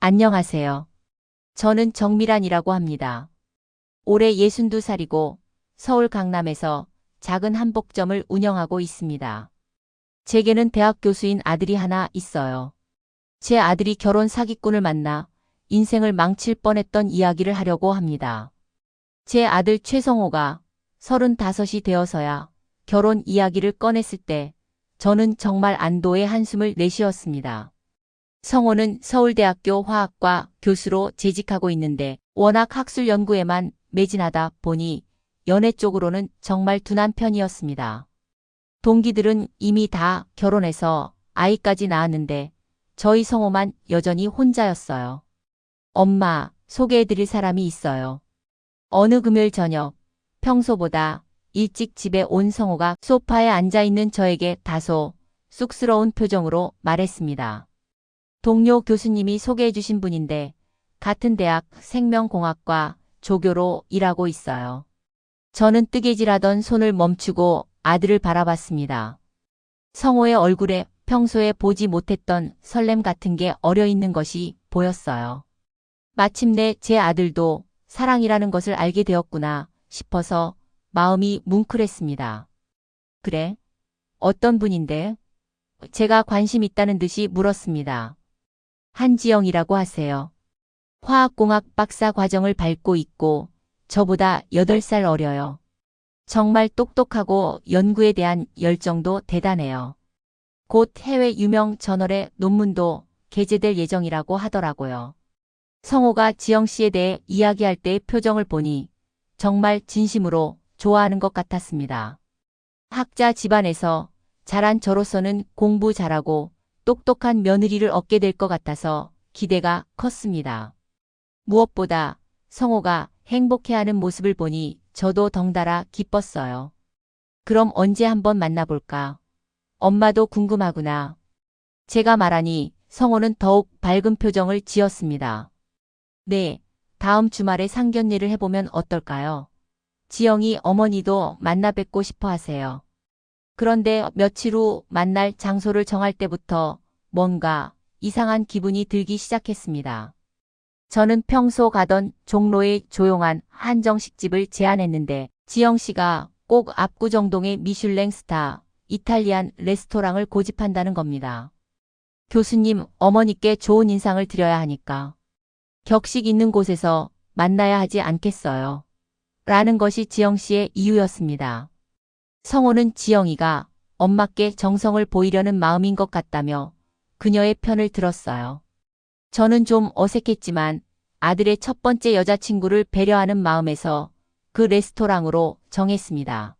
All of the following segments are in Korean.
안녕하세요. 저는 정미란이라고 합니다. 올해 62살이고 서울 강남에서 작은 한복점을 운영하고 있습니다. 제게는 대학 교수인 아들이 하나 있어요. 제 아들이 결혼 사기꾼을 만나 인생을 망칠 뻔했던 이야기를 하려고 합니다. 제 아들 최성호가 35이 되어서야 결혼 이야기를 꺼냈을 때 저는 정말 안도의 한숨을 내쉬었습니다. 성호는 서울대학교 화학과 교수로 재직하고 있는데 워낙 학술 연구에만 매진하다 보니 연애 쪽으로는 정말 둔한 편이었습니다. 동기들은 이미 다 결혼해서 아이까지 낳았는데 저희 성호만 여전히 혼자였어요. 엄마, 소개해드릴 사람이 있어요. 어느 금요일 저녁, 평소보다 일찍 집에 온 성호가 소파에 앉아있는 저에게 다소 쑥스러운 표정으로 말했습니다. 동료 교수님이 소개해 주신 분인데 같은 대학 생명공학과 조교로 일하고 있어요. 저는 뜨개질하던 손을 멈추고 아들을 바라봤습니다. 성호의 얼굴에 평소에 보지 못했던 설렘 같은 게 어려 있는 것이 보였어요. 마침내 제 아들도 사랑이라는 것을 알게 되었구나 싶어서 마음이 뭉클했습니다. 그래? 어떤 분인데? 제가 관심 있다는 듯이 물었습니다. 한지영이라고 하세요. 화학공학 박사 과정을 밟고 있고 저보다 8살 어려요. 정말 똑똑하고 연구에 대한 열정도 대단해요. 곧 해외 유명 저널에 논문도 게재될 예정이라고 하더라고요. 성호가 지영 씨에 대해 이야기할 때의 표정을 보니 정말 진심으로 좋아하는 것 같았습니다. 학자 집안에서 자란 저로서는 공부 잘하고 똑똑한 며느리를 얻게 될 것 같아서 기대가 컸습니다. 무엇보다 성호가 행복해하는 모습을 보니 저도 덩달아 기뻤어요. 그럼 언제 한번 만나볼까? 엄마도 궁금하구나. 제가 말하니 성호는 더욱 밝은 표정을 지었습니다. 네, 다음 주말에 상견례를 해보면 어떨까요? 지영이 어머니도 만나 뵙고 싶어 하세요. 그런데 며칠 후 만날 장소를 정할 때부터 뭔가 이상한 기분이 들기 시작했습니다. 저는 평소 가던 종로의 조용한 한정식집을 제안했는데 지영 씨가 꼭 압구정동의 미슐랭 스타 이탈리안 레스토랑을 고집한다는 겁니다. 교수님, 어머니께 좋은 인상을 드려야 하니까 격식 있는 곳에서 만나야 하지 않겠어요. 라는 것이 지영 씨의 이유였습니다. 성호는 지영이가 엄마께 정성을 보이려는 마음인 것 같다며 그녀의 편을 들었어요. 저는 좀 어색했지만 아들의 첫 번째 여자친구를 배려하는 마음에서 그 레스토랑으로 정했습니다.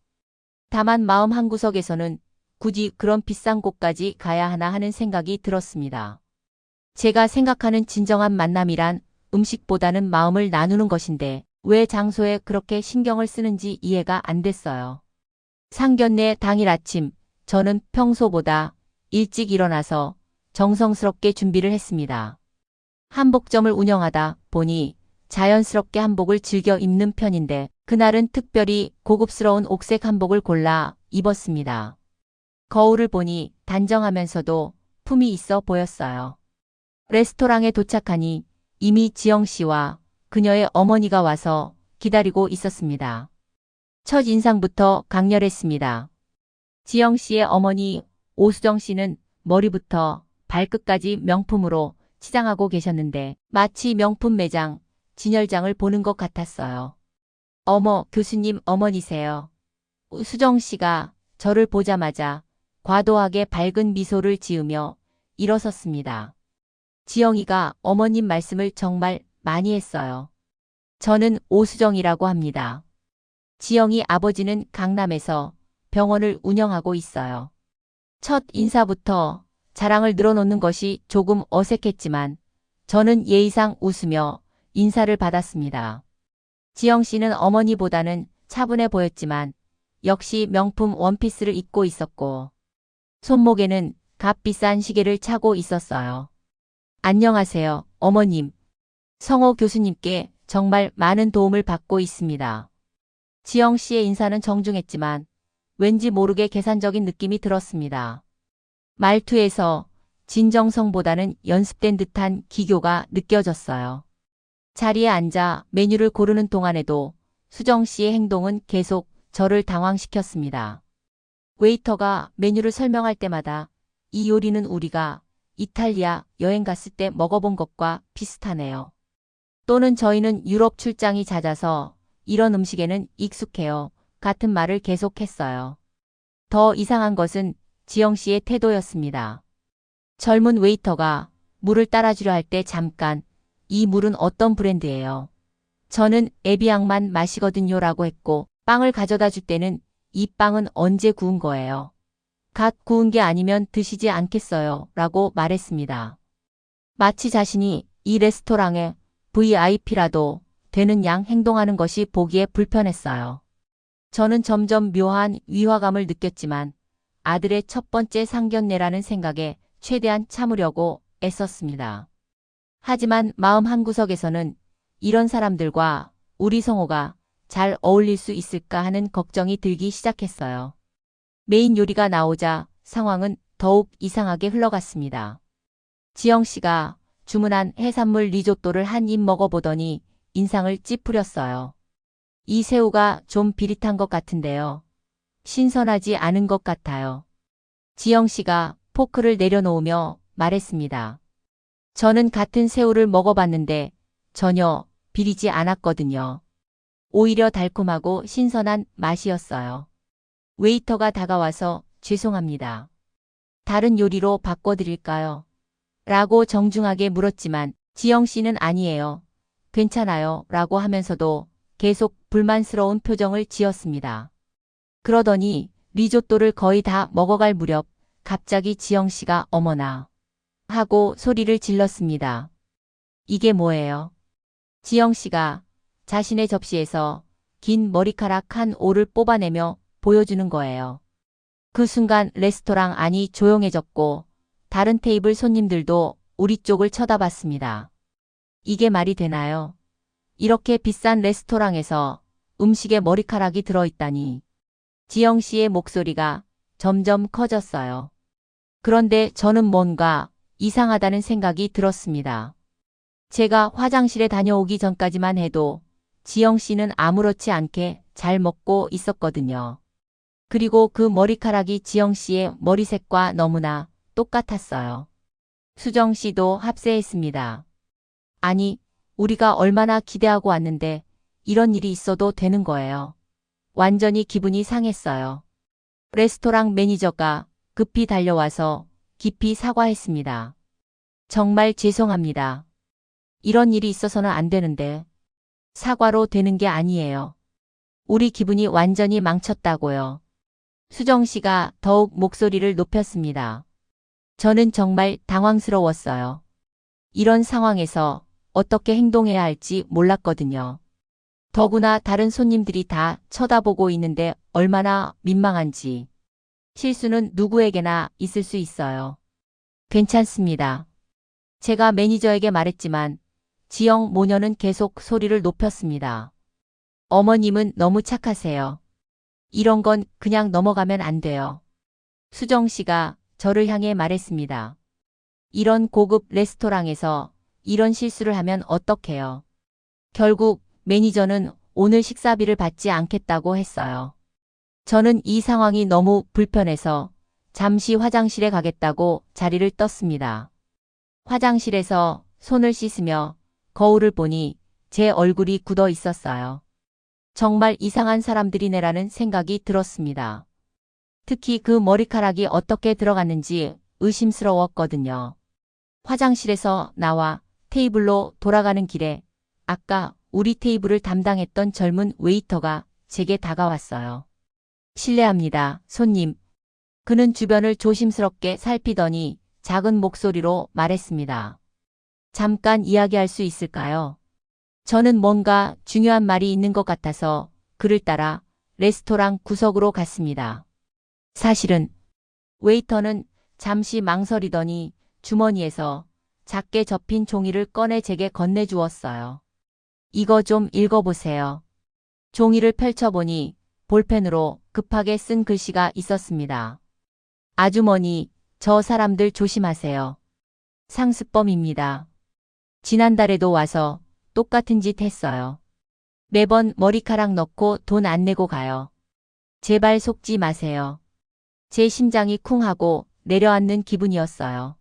다만 마음 한구석에서는 굳이 그런 비싼 곳까지 가야 하나 하는 생각이 들었습니다. 제가 생각하는 진정한 만남이란 음식보다는 마음을 나누는 것인데 왜 장소에 그렇게 신경을 쓰는지 이해가 안 됐어요. 상견례 당일 아침, 저는 평소보다 일찍 일어나서 정성스럽게 준비를 했습니다. 한복점을 운영하다 보니 자연스럽게 한복을 즐겨 입는 편인데 그날은 특별히 고급스러운 옥색 한복을 골라 입었습니다. 거울을 보니 단정하면서도 품이 있어 보였어요. 레스토랑에 도착하니 이미 지영 씨와 그녀의 어머니가 와서 기다리고 있었습니다. 첫 인상부터 강렬했습니다. 지영 씨의 어머니 오수정 씨는 머리부터 발끝까지 명품으로 치장하고 계셨는데 마치 명품 매장, 진열장을 보는 것 같았어요. 어머, 교수님 어머니세요. 수정 씨가 저를 보자마자 과도하게 밝은 미소를 지으며 일어섰습니다. 지영이가 어머님 말씀을 정말 많이 했어요. 저는 오수정이라고 합니다. 지영이 아버지는 강남에서 병원을 운영하고 있어요. 첫 인사부터 자랑을 늘어놓는 것이 조금 어색했지만 저는 예의상 웃으며 인사를 받았습니다. 지영 씨는 어머니보다는 차분해 보였지만 역시 명품 원피스를 입고 있었고 손목에는 값비싼 시계를 차고 있었어요. 안녕하세요, 어머님. 성호 교수님께 정말 많은 도움을 받고 있습니다. 지영 씨의 인사는 정중했지만 왠지 모르게 계산적인 느낌이 들었습니다. 말투에서 진정성보다는 연습된 듯한 기교가 느껴졌어요. 자리에 앉아 메뉴를 고르는 동안에도 수정 씨의 행동은 계속 저를 당황시켰습니다. 웨이터가 메뉴를 설명할 때마다 이 요리는 우리가 이탈리아 여행 갔을 때 먹어본 것과 비슷하네요. 또는 저희는 유럽 출장이 잦아서 이런 음식에는 익숙해요. 같은 말을 계속했어요. 더 이상한 것은 지영 씨의 태도였습니다. 젊은 웨이터가 물을 따라주려 할 때 잠깐 이 물은 어떤 브랜드예요? 저는 에비앙만 마시거든요 라고 했고 빵을 가져다 줄 때는 이 빵은 언제 구운 거예요? 갓 구운 게 아니면 드시지 않겠어요 라고 말했습니다. 마치 자신이 이 레스토랑의 VIP라도 되는 양 행동하는 것이 보기에 불편했어요. 저는 점점 묘한 위화감을 느꼈지만 아들의 첫 번째 상견례라는 생각에 최대한 참으려고 애썼습니다. 하지만 마음 한구석에서는 이런 사람들과 우리 성호가 잘 어울릴 수 있을까 하는 걱정이 들기 시작했어요. 메인 요리가 나오자 상황은 더욱 이상하게 흘러갔습니다. 지영 씨가 주문한 해산물 리조또를 한 입 먹어보더니 인상을 찌푸렸어요. 이 새우가 좀 비릿한 것 같은데요. 신선하지 않은 것 같아요. 지영 씨가 포크를 내려놓으며 말했습니다. 저는 같은 새우를 먹어봤는데 전혀 비리지 않았거든요. 오히려 달콤하고 신선한 맛이었어요. 웨이터가 다가와서 죄송합니다. 다른 요리로 바꿔드릴까요? 라고 정중하게 물었지만 지영 씨는 아니에요. 괜찮아요. 라고 하면서도 계속 불만스러운 표정을 지었습니다. 그러더니 리조또를 거의 다 먹어갈 무렵 갑자기 지영 씨가 어머나 하고 소리를 질렀습니다. 이게 뭐예요? 지영 씨가 자신의 접시에서 긴 머리카락 한 올을 뽑아내며 보여주는 거예요. 그 순간 레스토랑 안이 조용해졌고 다른 테이블 손님들도 우리 쪽을 쳐다봤습니다. 이게 말이 되나요? 이렇게 비싼 레스토랑에서 음식에 머리카락이 들어있다니. 지영 씨의 목소리가 점점 커졌어요. 그런데 저는 뭔가 이상하다는 생각이 들었습니다. 제가 화장실에 다녀오기 전까지만 해도 지영 씨는 아무렇지 않게 잘 먹고 있었거든요. 그리고 그 머리카락이 지영 씨의 머리색과 너무나 똑같았어요. 수정 씨도 합세했습니다. 아니, 우리가 얼마나 기대하고 왔는데 이런 일이 있어도 되는 거예요. 완전히 기분이 상했어요. 레스토랑 매니저가 급히 달려와서 깊이 사과했습니다. 정말 죄송합니다. 이런 일이 있어서는 안 되는데 사과로 되는 게 아니에요. 우리 기분이 완전히 망쳤다고요. 수정 씨가 더욱 목소리를 높였습니다. 저는 정말 당황스러웠어요. 이런 상황에서 어떻게 행동해야 할지 몰랐거든요. 더구나 다른 손님들이 다 쳐다보고 있는데 얼마나 민망한지. 실수는 누구에게나 있을 수 있어요. 괜찮습니다. 제가 매니저에게 말했지만 지영 모녀는 계속 소리를 높였습니다. 어머님은 너무 착하세요. 이런 건 그냥 넘어가면 안 돼요. 수정 씨가 저를 향해 말했습니다. 이런 고급 레스토랑에서 이런 실수를 하면 어떡해요. 결국 매니저는 오늘 식사비를 받지 않겠다고 했어요. 저는 이 상황이 너무 불편해서 잠시 화장실에 가겠다고 자리를 떴습니다. 화장실에서 손을 씻으며 거울을 보니 제 얼굴이 굳어 있었어요. 정말 이상한 사람들이네라는 생각이 들었습니다. 특히 그 머리카락이 어떻게 들어갔는지 의심스러웠거든요. 화장실에서 나와 테이블로 돌아가는 길에 아까 우리 테이블을 담당했던 젊은 웨이터가 제게 다가왔어요. 실례합니다, 손님. 그는 주변을 조심스럽게 살피더니 작은 목소리로 말했습니다. 잠깐 이야기할 수 있을까요? 저는 뭔가 중요한 말이 있는 것 같아서 그를 따라 레스토랑 구석으로 갔습니다. 사실은 웨이터는 잠시 망설이더니 주머니에서 작게 접힌 종이를 꺼내 제게 건네주었어요. 이거 좀 읽어보세요. 종이를 펼쳐보니 볼펜으로 급하게 쓴 글씨가 있었습니다. 아주머니, 저 사람들 조심하세요. 상습범입니다. 지난달에도 와서 똑같은 짓 했어요. 매번 머리카락 넣고 돈 안 내고 가요. 제발 속지 마세요. 제 심장이 쿵 하고 내려앉는 기분이었어요.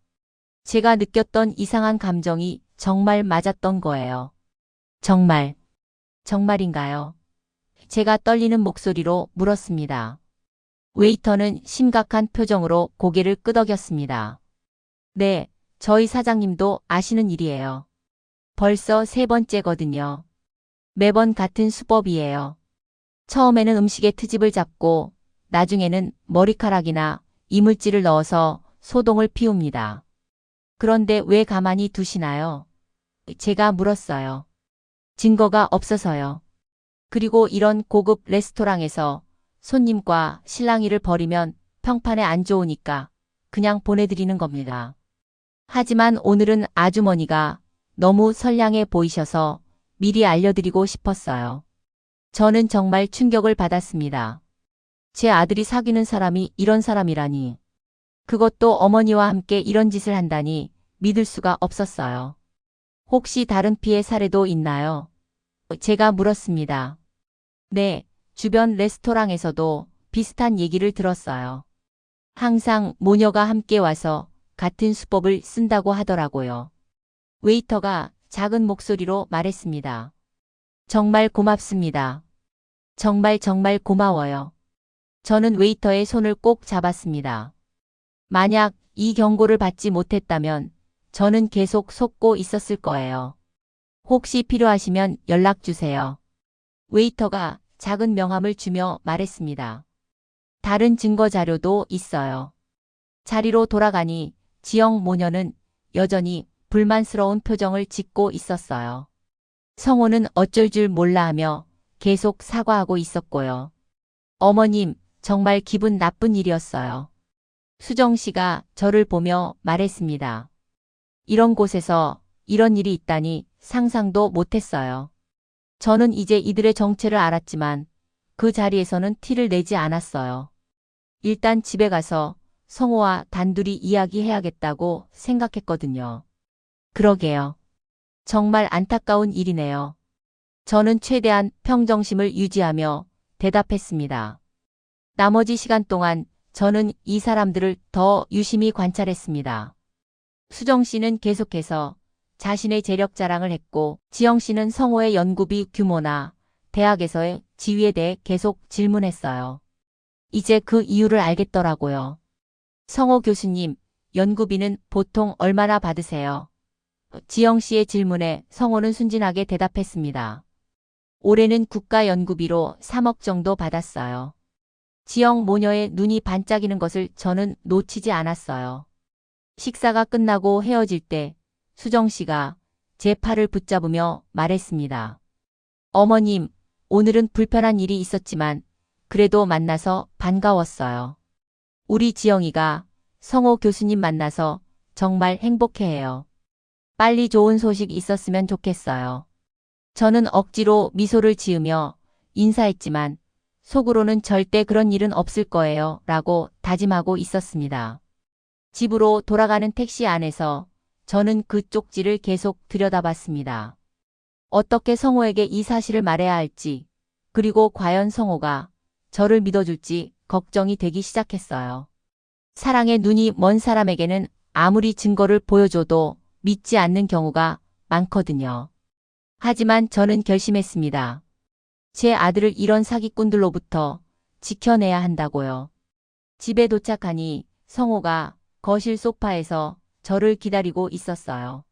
제가 느꼈던 이상한 감정이 정말 맞았던 거예요. 정말, 정말인가요? 제가 떨리는 목소리로 물었습니다. 웨이터는 심각한 표정으로 고개를 끄덕였습니다. 네, 저희 사장님도 아시는 일이에요. 벌써 세 번째거든요. 매번 같은 수법이에요. 처음에는 음식에 트집을 잡고 나중에는 머리카락이나 이물질을 넣어서 소동을 피웁니다. 그런데 왜 가만히 두시나요? 제가 물었어요. 증거가 없어서요. 그리고 이런 고급 레스토랑에서 손님과 실랑이를 벌이면 평판에 안 좋으니까 그냥 보내드리는 겁니다. 하지만 오늘은 아주머니가 너무 선량해 보이셔서 미리 알려드리고 싶었어요. 저는 정말 충격을 받았습니다. 제 아들이 사귀는 사람이 이런 사람이라니. 그것도 어머니와 함께 이런 짓을 한다니 믿을 수가 없었어요. 혹시 다른 피해 사례도 있나요? 제가 물었습니다. 네, 주변 레스토랑에서도 비슷한 얘기를 들었어요. 항상 모녀가 함께 와서 같은 수법을 쓴다고 하더라고요. 웨이터가 작은 목소리로 말했습니다. 정말 고맙습니다. 정말 고마워요. 저는 웨이터의 손을 꼭 잡았습니다. 만약 이 경고를 받지 못했다면 저는 계속 속고 있었을 거예요. 혹시 필요하시면 연락 주세요. 웨이터가 작은 명함을 주며 말했습니다. 다른 증거 자료도 있어요. 자리로 돌아가니 지영 모녀는 여전히 불만스러운 표정을 짓고 있었어요. 성호는 어쩔 줄 몰라 하며 계속 사과하고 있었고요. 어머님, 정말 기분 나쁜 일이었어요. 수정 씨가 저를 보며 말했습니다. 이런 곳에서 이런 일이 있다니 상상도 못했어요. 저는 이제 이들의 정체를 알았지만 그 자리에서는 티를 내지 않았어요. 일단 집에 가서 성호와 단둘이 이야기해야겠다고 생각했거든요. 그러게요. 정말 안타까운 일이네요. 저는 최대한 평정심을 유지하며 대답했습니다. 나머지 시간 동안 저는 이 사람들을 더 유심히 관찰했습니다. 수정 씨는 계속해서 자신의 재력 자랑을 했고 지영 씨는 성호의 연구비 규모나 대학에서의 지위에 대해 계속 질문했어요. 이제 그 이유를 알겠더라고요. 성호 교수님, 연구비는 보통 얼마나 받으세요? 지영 씨의 질문에 성호는 순진하게 대답했습니다. 올해는 국가 연구비로 3억 정도 받았어요. 지영 모녀의 눈이 반짝이는 것을 저는 놓치지 않았어요. 식사가 끝나고 헤어질 때 수정 씨가 제 팔을 붙잡으며 말했습니다. 어머님, 오늘은 불편한 일이 있었지만 그래도 만나서 반가웠어요. 우리 지영이가 성호 교수님 만나서 정말 행복해해요. 빨리 좋은 소식 있었으면 좋겠어요. 저는 억지로 미소를 지으며 인사했지만 속으로는 절대 그런 일은 없을 거예요 라고 다짐하고 있었습니다. 집으로 돌아가는 택시 안에서 저는 그 쪽지를 계속 들여다봤습니다. 어떻게 성호에게 이 사실을 말해야 할지, 그리고 과연 성호가 저를 믿어줄지 걱정이 되기 시작했어요. 사랑의 눈이 먼 사람에게는 아무리 증거를 보여줘도 믿지 않는 경우가 많거든요. 하지만 저는 결심했습니다. 제 아들을 이런 사기꾼들로부터 지켜내야 한다고요. 집에 도착하니 성호가 거실 소파에서 저를 기다리고 있었어요.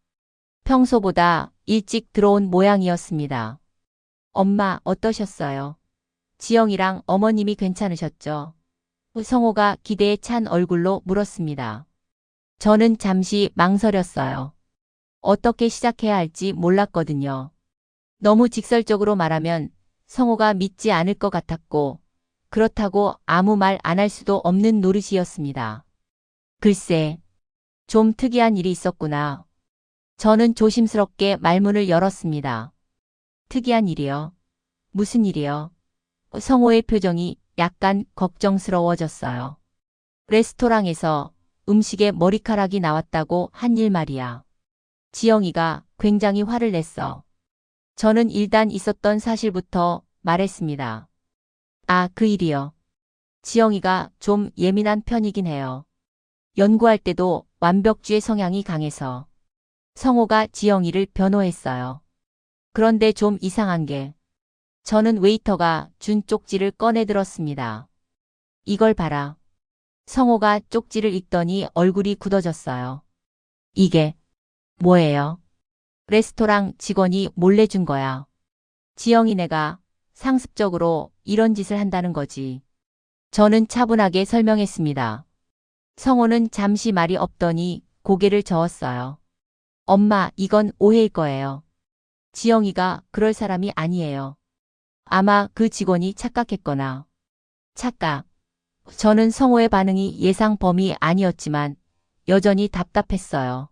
평소보다 일찍 들어온 모양이었습니다. 엄마, 어떠셨어요? 지영이랑 어머님이 괜찮으셨죠? 성호가 기대에 찬 얼굴로 물었습니다. 저는 잠시 망설였어요. 어떻게 시작해야 할지 몰랐거든요. 너무 직설적으로 말하면 성호가 믿지 않을 것 같았고 그렇다고 아무 말 안 할 수도 없는 노릇이었습니다. 글쎄, 좀 특이한 일이 있었구나. 저는 조심스럽게 말문을 열었습니다. 특이한 일이요? 무슨 일이요? 성호의 표정이 약간 걱정스러워졌어요. 레스토랑에서 음식에 머리카락이 나왔다고 한 일 말이야. 지영이가 굉장히 화를 냈어. 저는 일단 있었던 사실부터 말했습니다. 아, 그 일이요. 지영이가 좀 예민한 편이긴 해요. 연구할 때도 완벽주의 성향이 강해서. 성호가 지영이를 변호했어요. 그런데 좀 이상한 게 저는 웨이터가 준 쪽지를 꺼내 들었습니다. 이걸 봐라. 성호가 쪽지를 읽더니 얼굴이 굳어졌어요. 이게 뭐예요? 레스토랑 직원이 몰래 준 거야. 지영이네가 상습적으로 이런 짓을 한다는 거지. 저는 차분하게 설명했습니다. 성호는 잠시 말이 없더니 고개를 저었어요. 엄마, 이건 오해일 거예요. 지영이가 그럴 사람이 아니에요. 아마 그 직원이 착각했거나. 착각. 저는 성호의 반응이 예상 범위 아니었지만 여전히 답답했어요.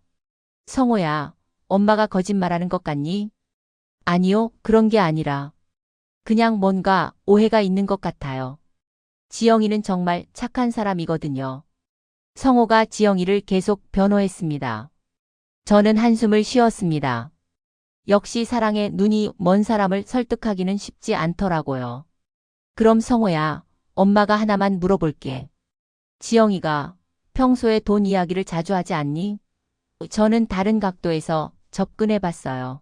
성호야, 엄마가 거짓말하는 것 같니? 아니요, 그런 게 아니라 그냥 뭔가 오해가 있는 것 같아요. 지영이는 정말 착한 사람이거든요. 성호가 지영이를 계속 변호했습니다. 저는 한숨을 쉬었습니다. 역시 사랑에 눈이 먼 사람을 설득하기는 쉽지 않더라고요. 그럼 성호야, 엄마가 하나만 물어볼게. 지영이가 평소에 돈 이야기를 자주 하지 않니? 저는 다른 각도에서 접근해 봤어요.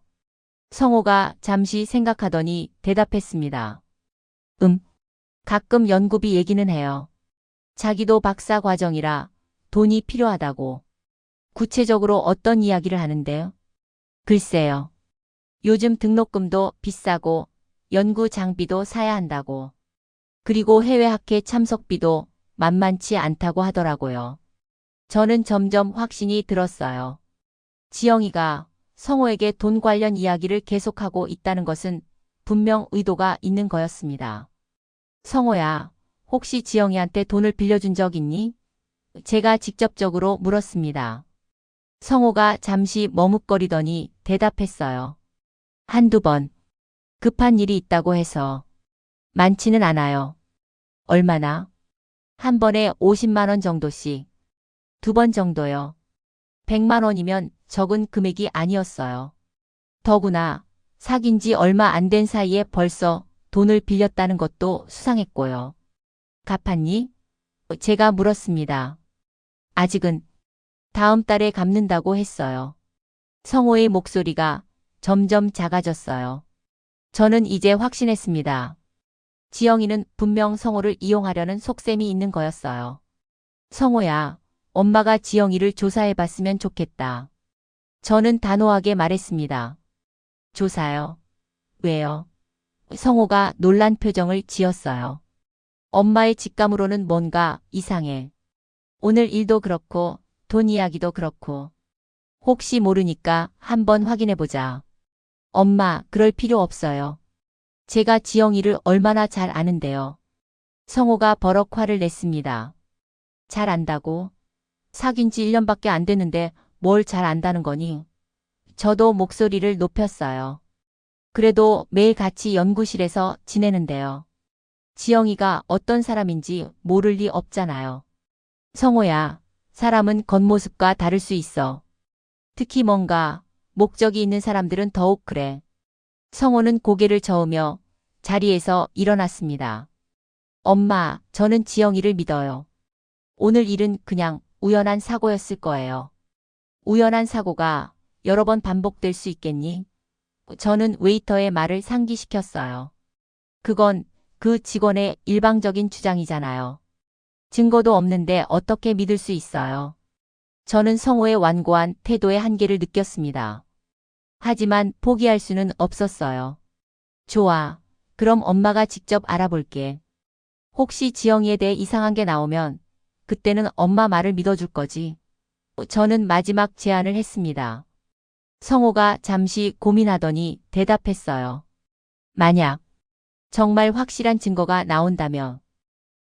성호가 잠시 생각하더니 대답했습니다. 가끔 연구비 얘기는 해요. 자기도 박사 과정이라 돈이 필요하다고. 구체적으로 어떤 이야기를 하는데요? 글쎄요. 요즘 등록금도 비싸고 연구 장비도 사야 한다고. 그리고 해외 학회 참석비도 만만치 않다고 하더라고요. 저는 점점 확신이 들었어요. 지영이가 성호에게 돈 관련 이야기를 계속하고 있다는 것은 분명 의도가 있는 거였습니다. 성호야, 혹시 지영이한테 돈을 빌려준 적 있니? 제가 직접적으로 물었습니다. 성호가 잠시 머뭇거리더니 대답했어요. 한두 번. 급한 일이 있다고 해서. 많지는 않아요. 얼마나? 한 번에 50만 원 정도씩. 두 번 정도요. 100만 원이면 적은 금액이 아니었어요. 더구나 사귄 지 얼마 안 된 사이에 벌써 돈을 빌렸다는 것도 수상했고요. 갚았니? 제가 물었습니다. 아직은 다음 달에 갚는다고 했어요. 성호의 목소리가 점점 작아졌어요. 저는 이제 확신했습니다. 지영이는 분명 성호를 이용하려는 속셈이 있는 거였어요. 성호야, 엄마가 지영이를 조사해봤으면 좋겠다. 저는 단호하게 말했습니다. 조사요? 왜요? 성호가 놀란 표정을 지었어요. 엄마의 직감으로는 뭔가 이상해. 오늘 일도 그렇고 돈 이야기도 그렇고. 혹시 모르니까 한번 확인해보자. 엄마, 그럴 필요 없어요. 제가 지영이를 얼마나 잘 아는데요. 성호가 버럭 화를 냈습니다. 잘 안다고? 사귄 지 1년밖에 안 됐는데 뭘 잘 안다는 거니? 저도 목소리를 높였어요. 그래도 매일 같이 연구실에서 지내는데요. 지영이가 어떤 사람인지 모를 리 없잖아요. 성호야, 사람은 겉모습과 다를 수 있어. 특히 뭔가 목적이 있는 사람들은 더욱 그래. 성호는 고개를 저으며 자리에서 일어났습니다. 엄마, 저는 지영이를 믿어요. 오늘 일은 그냥 우연한 사고였을 거예요. 우연한 사고가 여러 번 반복될 수 있겠니? 저는 웨이터의 말을 상기시켰어요. 그건 그 직원의 일방적인 주장이잖아요. 증거도 없는데 어떻게 믿을 수 있어요? 저는 성호의 완고한 태도의 한계를 느꼈습니다. 하지만 포기할 수는 없었어요. 좋아. 그럼 엄마가 직접 알아볼게. 혹시 지영이에 대해 이상한 게 나오면 그때는 엄마 말을 믿어줄 거지. 저는 마지막 제안을 했습니다. 성호가 잠시 고민하더니 대답했어요. 만약 정말 확실한 증거가 나온다면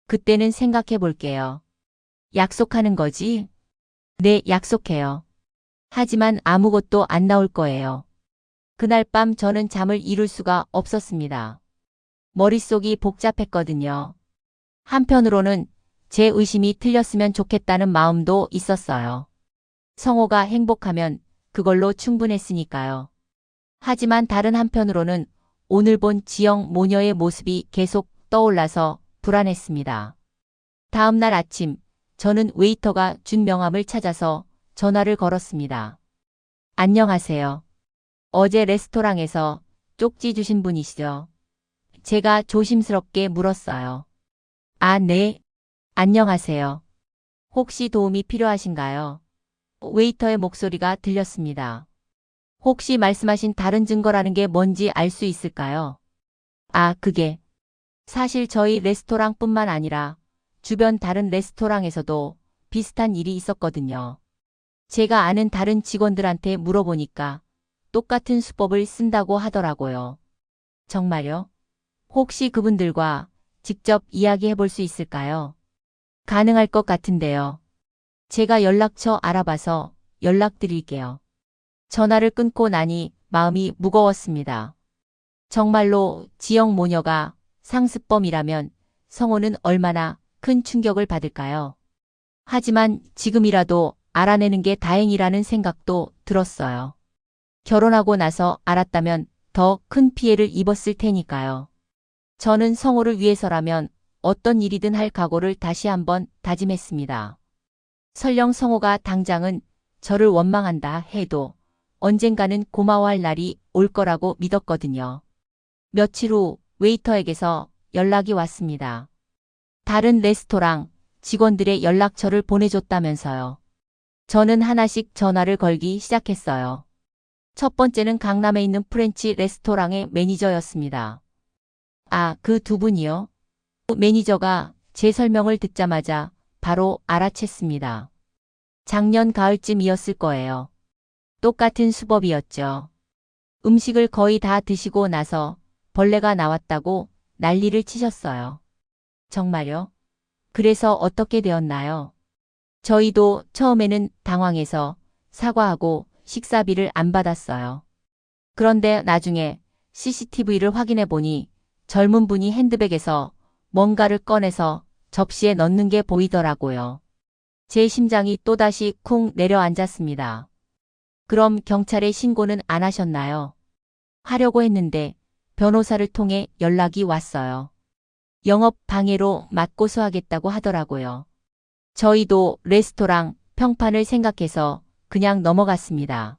그때는 생각해 볼게요. 약속하는 거지? 네, 약속해요. 하지만 아무것도 안 나올 거예요. 그날 밤 저는 잠을 이룰 수가 없었습니다. 머릿속이 복잡했거든요. 한편으로는 제 의심이 틀렸으면 좋겠다는 마음도 있었어요. 성호가 행복하면 그걸로 충분했으니까요. 하지만 다른 한편으로는 오늘 본 지영 모녀의 모습이 계속 떠올라서 불안했습니다. 다음 날 아침, 저는 웨이터가 준 명함을 찾아서 전화를 걸었습니다. 안녕하세요. 어제 레스토랑에서 쪽지 주신 분이시죠? 제가 조심스럽게 물었어요. 아, 네. 안녕하세요. 혹시 도움이 필요하신가요? 웨이터의 목소리가 들렸습니다. 혹시 말씀하신 다른 증거라는 게 뭔지 알 수 있을까요? 아, 그게 사실 저희 레스토랑뿐만 아니라 주변 다른 레스토랑에서도 비슷한 일이 있었거든요. 제가 아는 다른 직원들한테 물어보니까 똑같은 수법을 쓴다고 하더라고요. 정말요? 혹시 그분들과 직접 이야기해 볼 수 있을까요? 가능할 것 같은데요. 제가 연락처 알아봐서 연락드릴게요. 전화를 끊고 나니 마음이 무거웠습니다. 정말로 지영 모녀가 상습범이라면 성호는 얼마나 큰 충격을 받을까요? 하지만 지금이라도 알아내는 게 다행이라는 생각도 들었어요. 결혼하고 나서 알았다면 더 큰 피해를 입었을 테니까요. 저는 성호를 위해서라면 어떤 일이든 할 각오를 다시 한번 다짐했습니다. 설령 성호가 당장은 저를 원망한다 해도 언젠가는 고마워할 날이 올 거라고 믿었거든요. 며칠 후 웨이터에게서 연락이 왔습니다. 다른 레스토랑 직원들의 연락처를 보내줬다면서요. 저는 하나씩 전화를 걸기 시작했어요. 첫 번째는 강남에 있는 프렌치 레스토랑의 매니저였습니다. 아, 그 두 분이요? 매니저가 제 설명을 듣자마자 바로 알아챘습니다. 작년 가을쯤이었을 거예요. 똑같은 수법이었죠. 음식을 거의 다 드시고 나서 벌레가 나왔다고 난리를 치셨어요. 정말요? 그래서 어떻게 되었나요? 저희도 처음에는 당황해서 사과하고 식사비를 안 받았어요. 그런데 나중에 CCTV를 확인해 보니 젊은 분이 핸드백에서 뭔가를 꺼내서 접시에 넣는 게 보이더라고요. 제 심장이 또다시 쿵 내려앉았습니다. 그럼 경찰에 신고는 안 하셨나요? 하려고 했는데 변호사를 통해 연락이 왔어요. 영업 방해로 맞고소하겠다고 하더라고요. 저희도 레스토랑 평판을 생각해서 그냥 넘어갔습니다.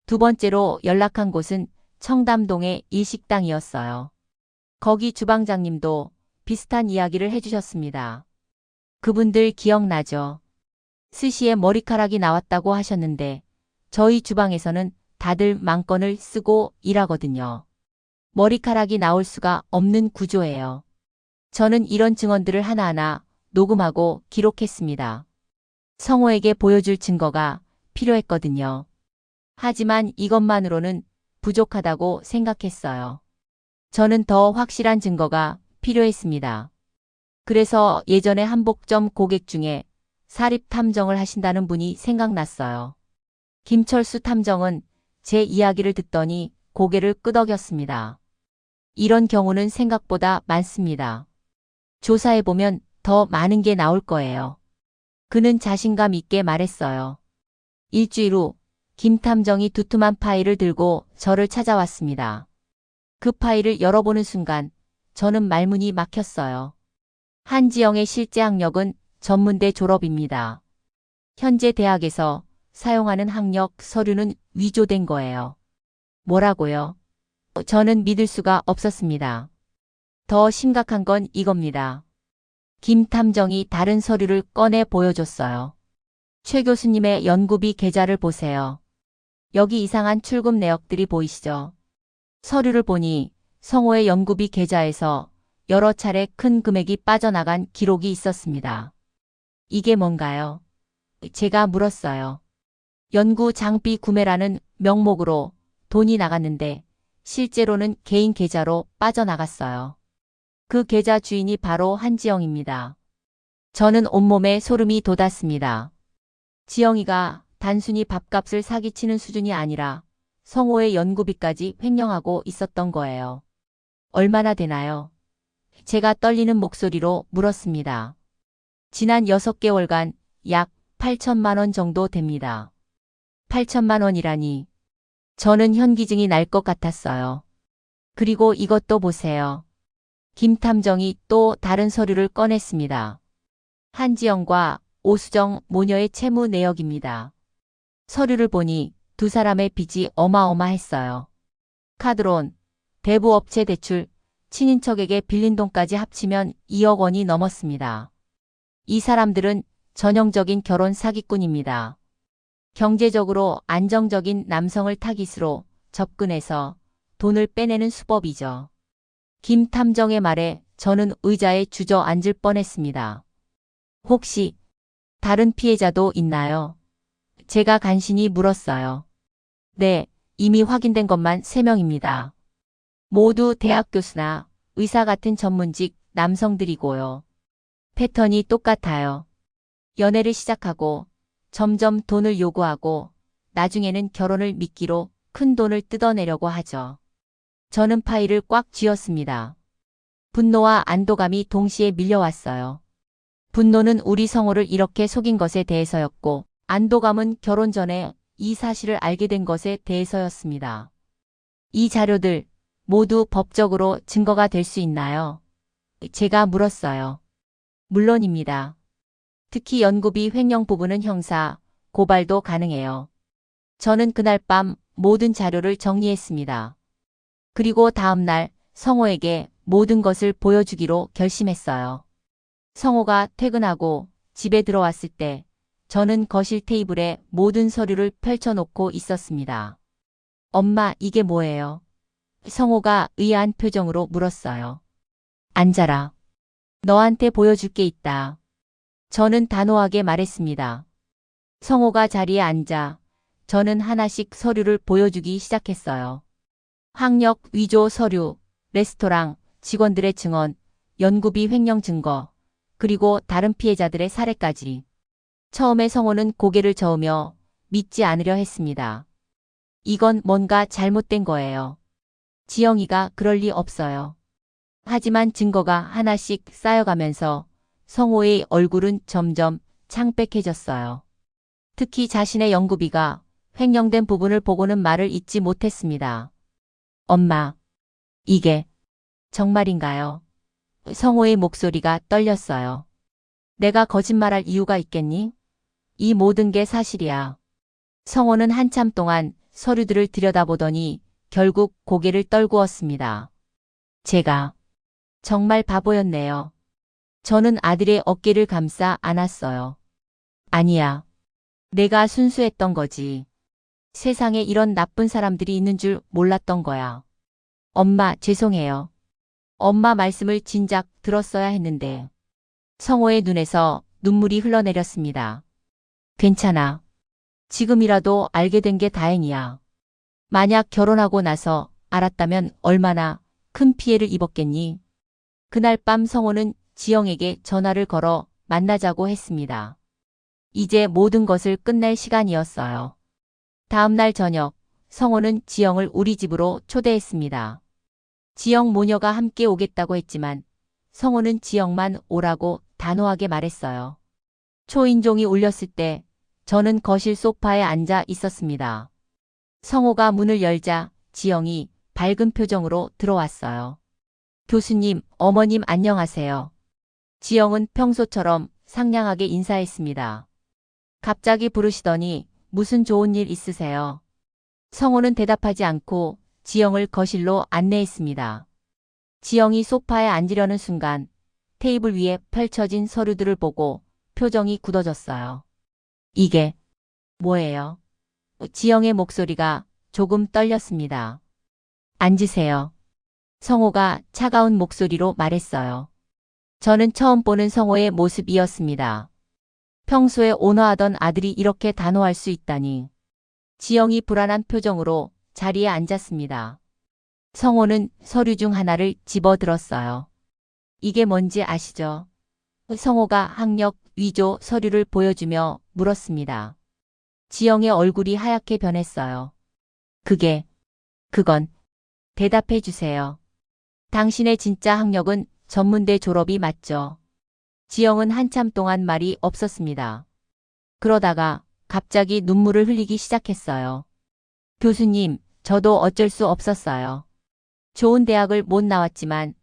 두 번째로 연락한 곳은 청담동의 일식당이었어요. 거기 주방장님도 비슷한 이야기를 해주셨습니다. 그분들 기억나죠? 스시에 머리카락이 나왔다고 하셨는데 저희 주방에서는 다들 망건을 쓰고 일하거든요. 머리카락이 나올 수가 없는 구조예요. 저는 이런 증언들을 하나하나 녹음하고 기록했습니다. 성호에게 보여줄 증거가 필요했거든요. 하지만 이것만으로는 부족하다고 생각했어요. 저는 더 확실한 증거가 필요했습니다. 그래서 예전에 한복점 고객 중에 사립 탐정을 하신다는 분이 생각났어요. 김철수 탐정은 제 이야기를 듣더니 고개를 끄덕였습니다. 이런 경우는 생각보다 많습니다. 조사해보면 더 많은 게 나올 거예요. 그는 자신감 있게 말했어요. 일주일 후 김 탐정이 두툼한 파일을 들고 저를 찾아왔습니다. 그 파일을 열어보는 순간 저는 말문이 막혔어요. 한지영의 실제 학력은 전문대 졸업입니다. 현재 대학에서 사용하는 학력 서류는 위조된 거예요. 뭐라고요? 저는 믿을 수가 없었습니다. 더 심각한 건 이겁니다. 김 탐정이 다른 서류를 꺼내 보여줬어요. 최 교수님의 연구비 계좌를 보세요. 여기 이상한 출금 내역들이 보이시죠? 서류를 보니 성호의 연구비 계좌에서 여러 차례 큰 금액이 빠져나간 기록이 있었습니다. 이게 뭔가요? 제가 물었어요. 연구 장비 구매라는 명목으로 돈이 나갔는데 실제로는 개인 계좌로 빠져나갔어요. 그 계좌 주인이 바로 한지영입니다. 저는 온몸에 소름이 돋았습니다. 지영이가 단순히 밥값을 사기치는 수준이 아니라 성호의 연구비까지 횡령하고 있었던 거예요. 얼마나 되나요? 제가 떨리는 목소리로 물었습니다. 지난 6개월간 약 8천만 원 정도 됩니다. 8천만 원이라니. 저는 현기증이 날 것 같았어요. 그리고 이것도 보세요. 김 탐정이 또 다른 서류를 꺼냈습니다. 한지영과 오수정 모녀의 채무 내역입니다. 서류를 보니 두 사람의 빚이 어마어마했어요. 카드론, 대부업체 대출, 친인척에게 빌린 돈까지 합치면 2억 원이 넘었습니다. 이 사람들은 전형적인 결혼 사기꾼입니다. 경제적으로 안정적인 남성을 타깃으로 접근해서 돈을 빼내는 수법이죠. 김 탐정의 말에 저는 의자에 주저앉을 뻔했습니다. 혹시 다른 피해자도 있나요? 제가 간신히 물었어요. 네, 이미 확인된 것만 3명입니다. 모두 대학 교수나 의사 같은 전문직 남성들이고요. 패턴이 똑같아요. 연애를 시작하고 점점 돈을 요구하고 나중에는 결혼을 미끼로 큰 돈을 뜯어내려고 하죠. 저는 파일을 꽉 쥐었습니다. 분노와 안도감이 동시에 밀려왔어요. 분노는 우리 성호를 이렇게 속인 것에 대해서였고, 안도감은 결혼 전에 이 사실을 알게 된 것에 대해서였습니다. 이 자료들 모두 법적으로 증거가 될 수 있나요? 제가 물었어요. 물론입니다. 특히 연구비 횡령 부분은 형사, 고발도 가능해요. 저는 그날 밤 모든 자료를 정리했습니다. 그리고 다음 날 성호에게 모든 것을 보여주기로 결심했어요. 성호가 퇴근하고 집에 들어왔을 때 저는 거실 테이블에 모든 서류를 펼쳐놓고 있었습니다. 엄마, 이게 뭐예요? 성호가 의아한 표정으로 물었어요. 앉아라. 너한테 보여줄 게 있다. 저는 단호하게 말했습니다. 성호가 자리에 앉아 저는 하나씩 서류를 보여주기 시작했어요. 학력 위조 서류, 레스토랑, 직원들의 증언, 연구비 횡령 증거, 그리고 다른 피해자들의 사례까지. 처음에 성호는 고개를 저으며 믿지 않으려 했습니다. 이건 뭔가 잘못된 거예요. 지영이가 그럴 리 없어요. 하지만 증거가 하나씩 쌓여가면서 성호의 얼굴은 점점 창백해졌어요. 특히 자신의 연구비가 횡령된 부분을 보고는 말을 잇지 못했습니다. 엄마, 이게 정말인가요? 성호의 목소리가 떨렸어요. 내가 거짓말할 이유가 있겠니? 이 모든 게 사실이야. 성호는 한참 동안 서류들을 들여다보더니 결국 고개를 떨구었습니다. 제가 정말 바보였네요. 저는 아들의 어깨를 감싸 안았어요. 아니야. 내가 순수했던 거지. 세상에 이런 나쁜 사람들이 있는 줄 몰랐던 거야. 엄마, 죄송해요. 엄마 말씀을 진작 들었어야 했는데. 성호의 눈에서 눈물이 흘러내렸습니다. 괜찮아. 지금이라도 알게 된 게 다행이야. 만약 결혼하고 나서 알았다면 얼마나 큰 피해를 입었겠니? 그날 밤 성호는 지영에게 전화를 걸어 만나자고 했습니다. 이제 모든 것을 끝낼 시간이었어요. 다음 날 저녁, 성호는 지영을 우리 집으로 초대했습니다. 지영 모녀가 함께 오겠다고 했지만 성호는 지영만 오라고 단호하게 말했어요. 초인종이 울렸을 때 저는 거실 소파에 앉아 있었습니다. 성호가 문을 열자 지영이 밝은 표정으로 들어왔어요. 교수님, 어머님 안녕하세요. 지영은 평소처럼 상냥하게 인사했습니다. 갑자기 부르시더니 무슨 좋은 일 있으세요? 성호는 대답하지 않고 지영을 거실로 안내했습니다. 지영이 소파에 앉으려는 순간 테이블 위에 펼쳐진 서류들을 보고 표정이 굳어졌어요. 이게 뭐예요? 지영의 목소리가 조금 떨렸습니다. 앉으세요. 성호가 차가운 목소리로 말했어요. 저는 처음 보는 성호의 모습이었습니다. 평소에 온화하던 아들이 이렇게 단호할 수 있다니. 지영이 불안한 표정으로 자리에 앉았습니다. 성호는 서류 중 하나를 집어들었어요. 이게 뭔지 아시죠? 성호가 학력 위조 서류를 보여주며 물었습니다. 지영의 얼굴이 하얗게 변했어요. 그건 대답해 주세요. 당신의 진짜 학력은 전문대 졸업이 맞죠? 지영은 한참 동안 말이 없었습니다. 그러다가 갑자기 눈물을 흘리기 시작했어요. 교수님, 저도 어쩔 수 없었어요. 좋은 대학을 못 나왔지만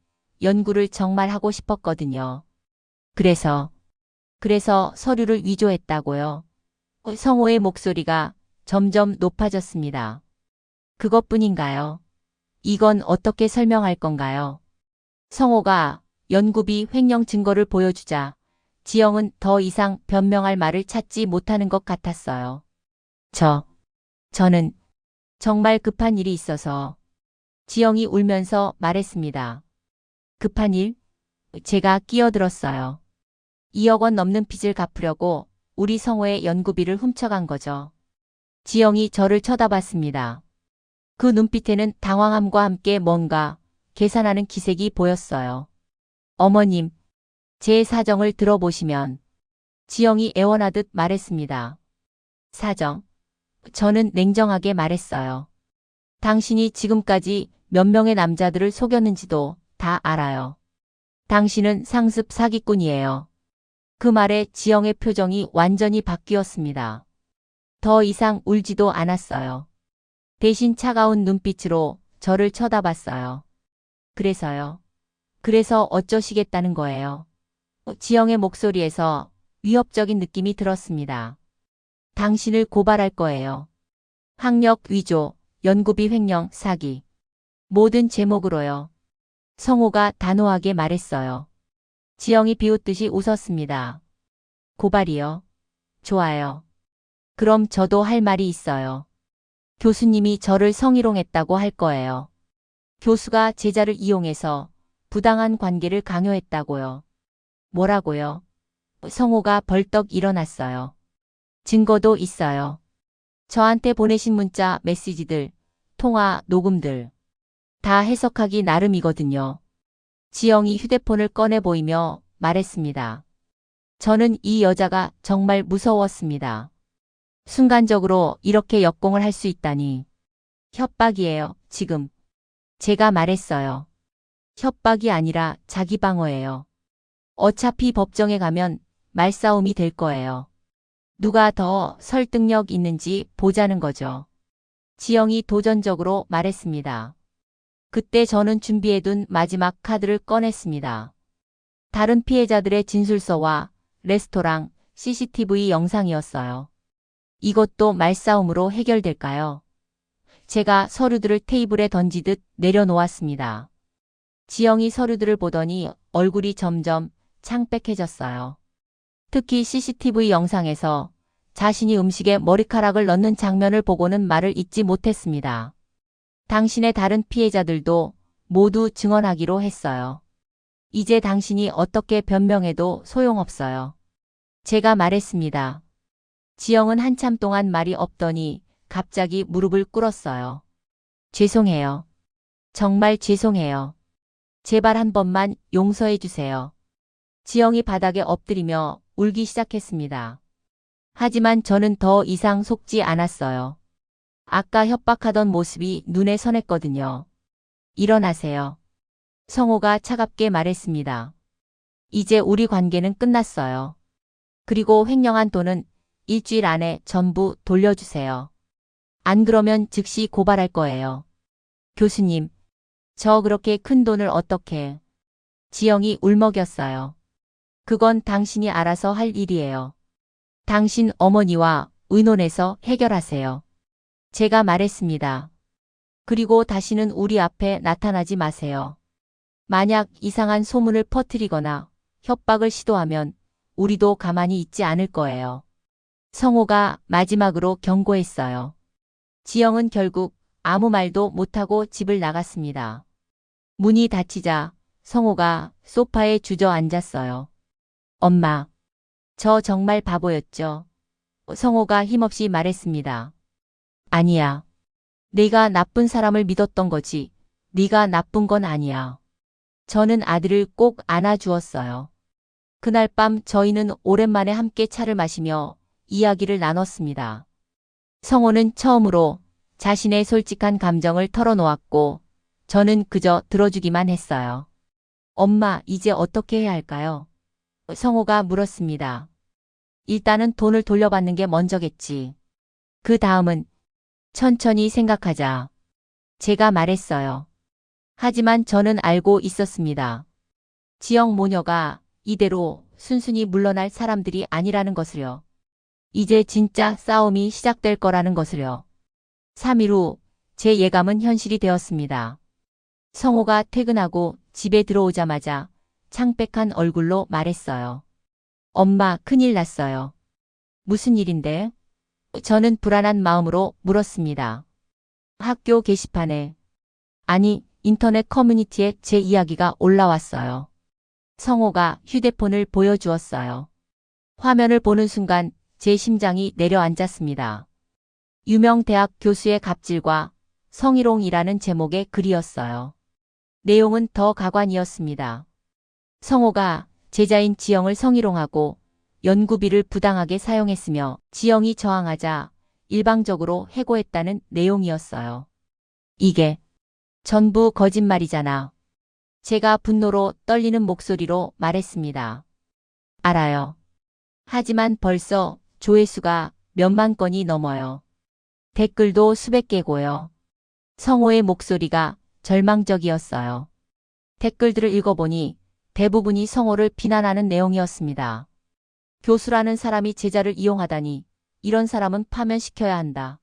연구를 정말 하고 싶었거든요. 그래서 서류를 위조했다고요. 성호의 목소리가 점점 높아졌습니다. 그것뿐인가요? 이건 어떻게 설명할 건가요? 성호가 연구비 횡령 증거를 보여주자 지영은 더 이상 변명할 말을 찾지 못하는 것 같았어요. 저는 정말 급한 일이 있어서 지영이 울면서 말했습니다. 급한 일? 제가 끼어들었어요. 2억 원 넘는 빚을 갚으려고 우리 성호의 연구비를 훔쳐간 거죠. 지영이 저를 쳐다봤습니다. 그 눈빛에는 당황함과 함께 뭔가 계산하는 기색이 보였어요. 어머님, 제 사정을 들어보시면 지영이 애원하듯 말했습니다. 사정? 저는 냉정하게 말했어요. 당신이 지금까지 몇 명의 남자들을 속였는지도 다 알아요. 당신은 상습 사기꾼이에요. 그 말에 지영의 표정이 완전히 바뀌었습니다. 더 이상 울지도 않았어요. 대신 차가운 눈빛으로 저를 쳐다봤어요. 그래서요. 그래서 어쩌시겠다는 거예요. 지영의 목소리에서 위협적인 느낌이 들었습니다. 당신을 고발할 거예요. 학력 위조, 연구비 횡령, 사기. 모든 제목으로요. 성호가 단호하게 말했어요. 지영이 비웃듯이 웃었습니다. 고발이요? 좋아요. 그럼 저도 할 말이 있어요. 교수님이 저를 성희롱했다고 할 거예요. 교수가 제자를 이용해서 부당한 관계를 강요했다고요. 뭐라고요? 성호가 벌떡 일어났어요. 증거도 있어요. 저한테 보내신 문자, 메시지들, 통화, 녹음들. 다 해석하기 나름이거든요. 지영이 휴대폰을 꺼내 보이며 말했습니다. 저는 이 여자가 정말 무서웠습니다. 순간적으로 이렇게 역공을 할 수 있다니. 협박이에요, 지금. 제가 말했어요. 협박이 아니라 자기 방어예요. 어차피 법정에 가면 말싸움이 될 거예요. 누가 더 설득력 있는지 보자는 거죠. 지영이 도전적으로 말했습니다. 그때 저는 준비해둔 마지막 카드를 꺼냈습니다. 다른 피해자들의 진술서와 레스토랑 CCTV 영상이었어요. 이것도 말싸움으로 해결될까요? 제가 서류들을 테이블에 던지듯 내려놓았습니다. 지영이 서류들을 보더니 얼굴이 점점 창백해졌어요. 특히 CCTV 영상에서 자신이 음식에 머리카락을 넣는 장면을 보고는 말을 잇지 못했습니다. 당신의 다른 피해자들도 모두 증언하기로 했어요. 이제 당신이 어떻게 변명해도 소용없어요. 제가 말했습니다. 지영은 한참 동안 말이 없더니 갑자기 무릎을 꿇었어요. 죄송해요. 정말 죄송해요. 제발 한 번만 용서해 주세요. 지영이 바닥에 엎드리며 울기 시작했습니다. 하지만 저는 더 이상 속지 않았어요. 아까 협박하던 모습이 눈에 선했거든요. 일어나세요. 성호가 차갑게 말했습니다. 이제 우리 관계는 끝났어요. 그리고 횡령한 돈은 일주일 안에 전부 돌려주세요. 안 그러면 즉시 고발할 거예요. 교수님, 저 그렇게 큰 돈을 어떻게... 지영이 울먹였어요. 그건 당신이 알아서 할 일이에요. 당신 어머니와 의논해서 해결하세요. 제가 말했습니다. 그리고 다시는 우리 앞에 나타나지 마세요. 만약 이상한 소문을 퍼뜨리거나 협박을 시도하면 우리도 가만히 있지 않을 거예요. 성호가 마지막으로 경고했어요. 지영은 결국 아무 말도 못하고 집을 나갔습니다. 문이 닫히자 성호가 소파에 주저앉았어요. 엄마, 저 정말 바보였죠? 성호가 힘없이 말했습니다. 아니야. 네가 나쁜 사람을 믿었던 거지. 네가 나쁜 건 아니야. 저는 아들을 꼭 안아주었어요. 그날 밤 저희는 오랜만에 함께 차를 마시며 이야기를 나눴습니다. 성호는 처음으로 자신의 솔직한 감정을 털어놓았고 저는 그저 들어주기만 했어요. 엄마, 이제 어떻게 해야 할까요? 성호가 물었습니다. 일단은 돈을 돌려받는 게 먼저겠지. 그 다음은 천천히 생각하자. 제가 말했어요. 하지만 저는 알고 있었습니다. 지역 모녀가 이대로 순순히 물러날 사람들이 아니라는 것을요. 이제 진짜 싸움이 시작될 거라는 것을요. 3일 후 제 예감은 현실이 되었습니다. 성호가 퇴근하고 집에 들어오자마자 창백한 얼굴로 말했어요. 엄마, 큰일 났어요. 무슨 일인데? 저는 불안한 마음으로 물었습니다. 학교 게시판에, 아니, 인터넷 커뮤니티에 제 이야기가 올라왔어요. 성호가 휴대폰을 보여주었어요. 화면을 보는 순간 제 심장이 내려앉았습니다. 유명 대학 교수의 갑질과 성희롱이라는 제목의 글이었어요. 내용은 더 가관이었습니다. 성호가 제자인 지영을 성희롱하고 연구비를 부당하게 사용했으며 지영이 저항하자 일방적으로 해고했다는 내용이었어요. 이게 전부 거짓말이잖아. 제가 분노로 떨리는 목소리로 말했습니다. 알아요. 하지만 벌써 조회수가 몇만 건이 넘어요. 댓글도 수백 개고요. 성호의 목소리가 절망적이었어요. 댓글들을 읽어보니 대부분이 성호를 비난하는 내용이었습니다. 교수라는 사람이 제자를 이용하다니, 이런 사람은 파면시켜야 한다.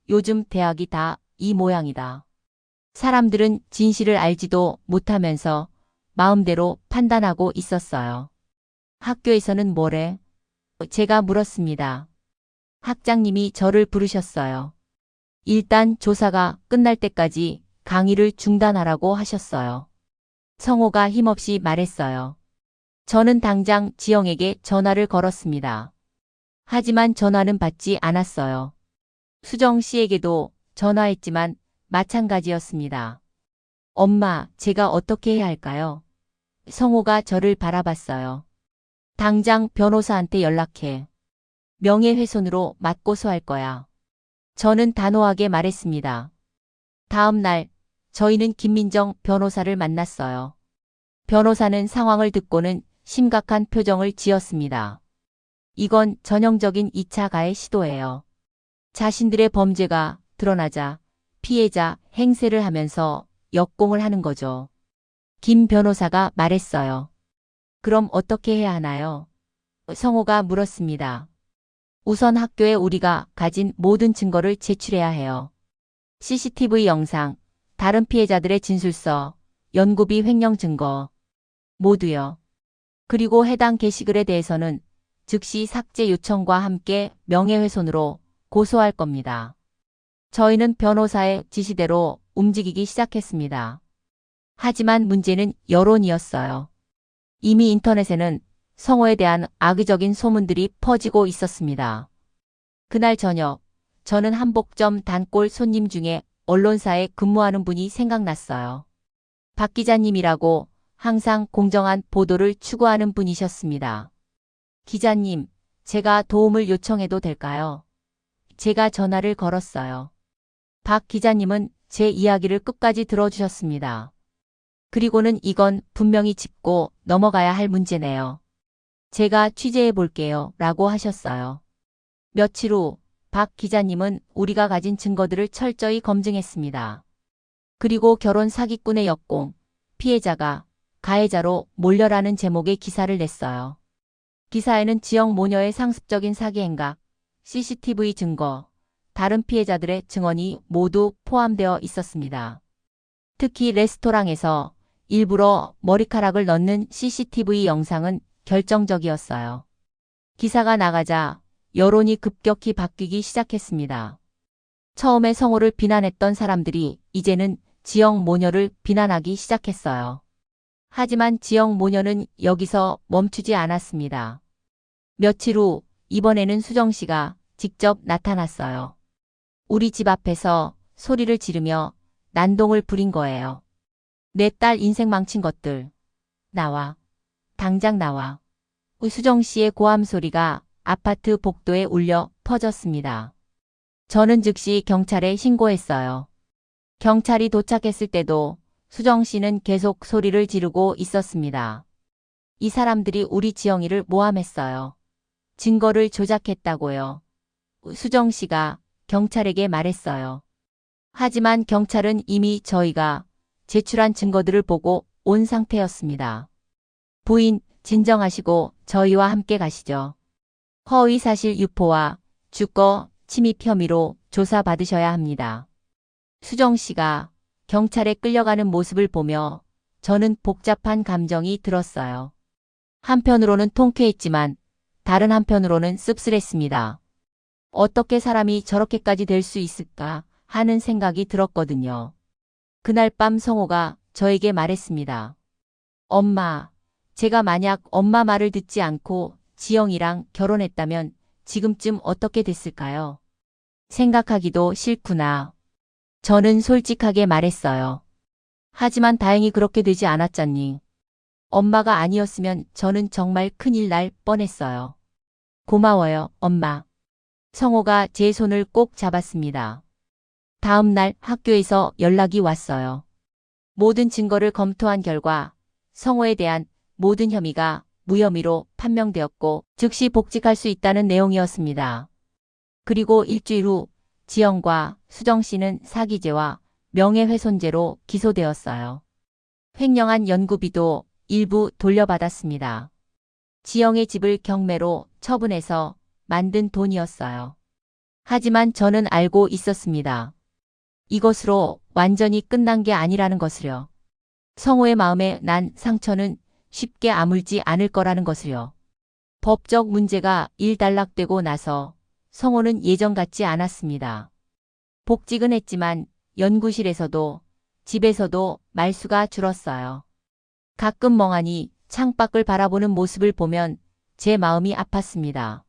요즘 대학이 다 이 모양이다. 사람들은 진실을 알지도 못하면서 마음대로 판단하고 있었어요. 학교에서는 뭐래? 제가 물었습니다. 학장님이 저를 부르셨어요. 일단 조사가 끝날 때까지 강의를 중단하라고 하셨어요. 성호가 힘없이 말했어요. 저는 당장 지영에게 전화를 걸었습니다. 하지만 전화는 받지 않았어요. 수정 씨에게도 전화했지만 마찬가지였습니다. 엄마, 제가 어떻게 해야 할까요? 성호가 저를 바라봤어요. 당장 변호사한테 연락해. 명예훼손으로 맞고소할 거야. 저는 단호하게 말했습니다. 다음 날 저희는 김민정 변호사를 만났어요. 변호사는 상황을 듣고는 심각한 표정을 지었습니다. 이건 전형적인 2차 가해 시도예요. 자신들의 범죄가 드러나자 피해자 행세를 하면서 역공을 하는 거죠. 김 변호사가 말했어요. 그럼 어떻게 해야 하나요? 성호가 물었습니다. 우선 학교에 우리가 가진 모든 증거를 제출해야 해요. CCTV 영상, 다른 피해자들의 진술서, 연구비 횡령 증거, 모두요. 그리고 해당 게시글에 대해서는 즉시 삭제 요청과 함께 명예훼손으로 고소할 겁니다. 저희는 변호사의 지시대로 움직이기 시작했습니다. 하지만 문제는 여론이었어요. 이미 인터넷에는 성호에 대한 악의적인 소문들이 퍼지고 있었습니다. 그날 저녁, 저는 한복점 단골 손님 중에 언론사에 근무하는 분이 생각났어요. 박 기자님이라고 항상 공정한 보도를 추구하는 분이셨습니다. 기자님, 제가 도움을 요청해도 될까요? 제가 전화를 걸었어요. 박 기자님은 제 이야기를 끝까지 들어주셨습니다. 그리고는 이건 분명히 짚고 넘어가야 할 문제네요. 제가 취재해 볼게요. 라고 하셨어요. 며칠 후 박 기자님은 우리가 가진 증거들을 철저히 검증했습니다. 그리고 결혼 사기꾼의 역공, 피해자가 가해자로 몰려라는 제목의 기사를 냈어요. 기사에는 지역 모녀의 상습적인 사기 행각, CCTV 증거, 다른 피해자들의 증언이 모두 포함되어 있었습니다. 특히 레스토랑에서 일부러 머리카락을 넣는 CCTV 영상은 결정적이었어요. 기사가 나가자 여론이 급격히 바뀌기 시작했습니다. 처음에 성호를 비난했던 사람들이 이제는 지역 모녀를 비난하기 시작했어요. 하지만 지역 모녀는 여기서 멈추지 않았습니다. 며칠 후 이번에는 수정 씨가 직접 나타났어요. 우리 집 앞에서 소리를 지르며 난동을 부린 거예요. 내 딸 인생 망친 것들. 나와. 당장 나와. 수정 씨의 고함 소리가 아파트 복도에 울려 퍼졌습니다. 저는 즉시 경찰에 신고했어요. 경찰이 도착했을 때도 수정 씨는 계속 소리를 지르고 있었습니다. 이 사람들이 우리 지영이를 모함했어요. 증거를 조작했다고요. 수정 씨가 경찰에게 말했어요. 하지만 경찰은 이미 저희가 제출한 증거들을 보고 온 상태였습니다. 부인, 진정하시고 저희와 함께 가시죠. 허위사실 유포와 주거 침입 혐의로 조사받으셔야 합니다. 수정 씨가 경찰에 끌려가는 모습을 보며 저는 복잡한 감정이 들었어요. 한편으로는 통쾌했지만 다른 한편으로는 씁쓸했습니다. 어떻게 사람이 저렇게까지 될 수 있을까 하는 생각이 들었거든요. 그날 밤 성호가 저에게 말했습니다. 엄마, 제가 만약 엄마 말을 듣지 않고 지영이랑 결혼했다면 지금쯤 어떻게 됐을까요? 생각하기도 싫구나. 저는 솔직하게 말했어요. 하지만 다행히 그렇게 되지 않았잖니. 엄마가 아니었으면 저는 정말 큰일 날 뻔했어요. 고마워요, 엄마. 성호가 제 손을 꼭 잡았습니다. 다음 날 학교에서 연락이 왔어요. 모든 증거를 검토한 결과 성호에 대한 모든 혐의가 무혐의로 판명되었고 즉시 복직할 수 있다는 내용이었습니다. 그리고 일주일 후 지영과 수정 씨는 사기죄와 명예훼손죄로 기소되었어요. 횡령한 연구비도 일부 돌려받았습니다. 지영의 집을 경매로 처분해서 만든 돈이었어요. 하지만 저는 알고 있었습니다. 이것으로 완전히 끝난 게 아니라는 것을요. 성호의 마음에 난 상처는 쉽게 아물지 않을 거라는 것을요. 법적 문제가 일단락되고 나서 성호는 예전 같지 않았습니다. 복직은 했지만 연구실에서도 집에서도 말수가 줄었어요. 가끔 멍하니 창밖을 바라보는 모습을 보면 제 마음이 아팠습니다.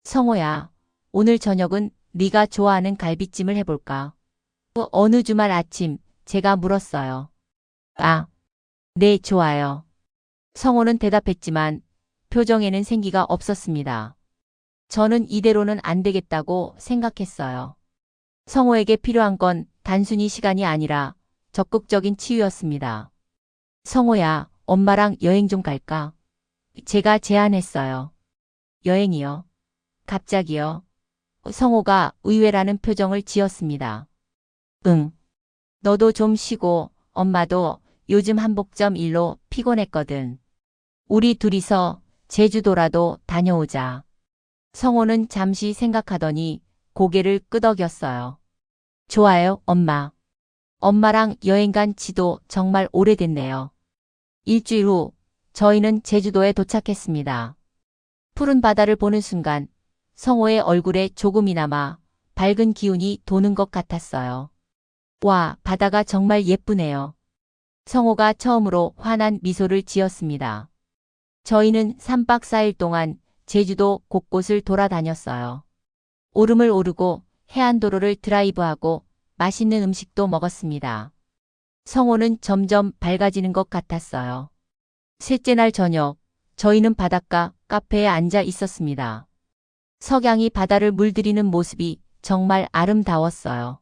성호야, 오늘 저녁은 네가 좋아하는 갈비찜을 해볼까? 어느 주말 아침 제가 물었어요. 아, 네, 좋아요. 성호는 대답했지만 표정에는 생기가 없었습니다. 저는 이대로는 안 되겠다고 생각했어요. 성호에게 필요한 건 단순히 시간이 아니라 적극적인 치유였습니다. 성호야, 엄마랑 여행 좀 갈까? 제가 제안했어요. 여행이요? 갑자기요? 성호가 의외라는 표정을 지었습니다. 응. 너도 좀 쉬고 엄마도 요즘 한복점 일로 피곤했거든. 우리 둘이서 제주도라도 다녀오자. 성호는 잠시 생각하더니 고개를 끄덕였어요. 좋아요, 엄마. 엄마랑 여행 간 지도 정말 오래됐네요. 일주일 후 저희는 제주도에 도착했습니다. 푸른 바다를 보는 순간 성호의 얼굴에 조금이나마 밝은 기운이 도는 것 같았어요. 와, 바다가 정말 예쁘네요. 성호가 처음으로 환한 미소를 지었습니다. 저희는 3박 4일 동안 제주도 곳곳을 돌아다녔어요. 오름을 오르고 해안도로를 드라이브하고 맛있는 음식도 먹었습니다. 성호는 점점 밝아지는 것 같았어요. 셋째 날 저녁, 저희는 바닷가 카페에 앉아 있었습니다. 석양이 바다를 물들이는 모습이 정말 아름다웠어요.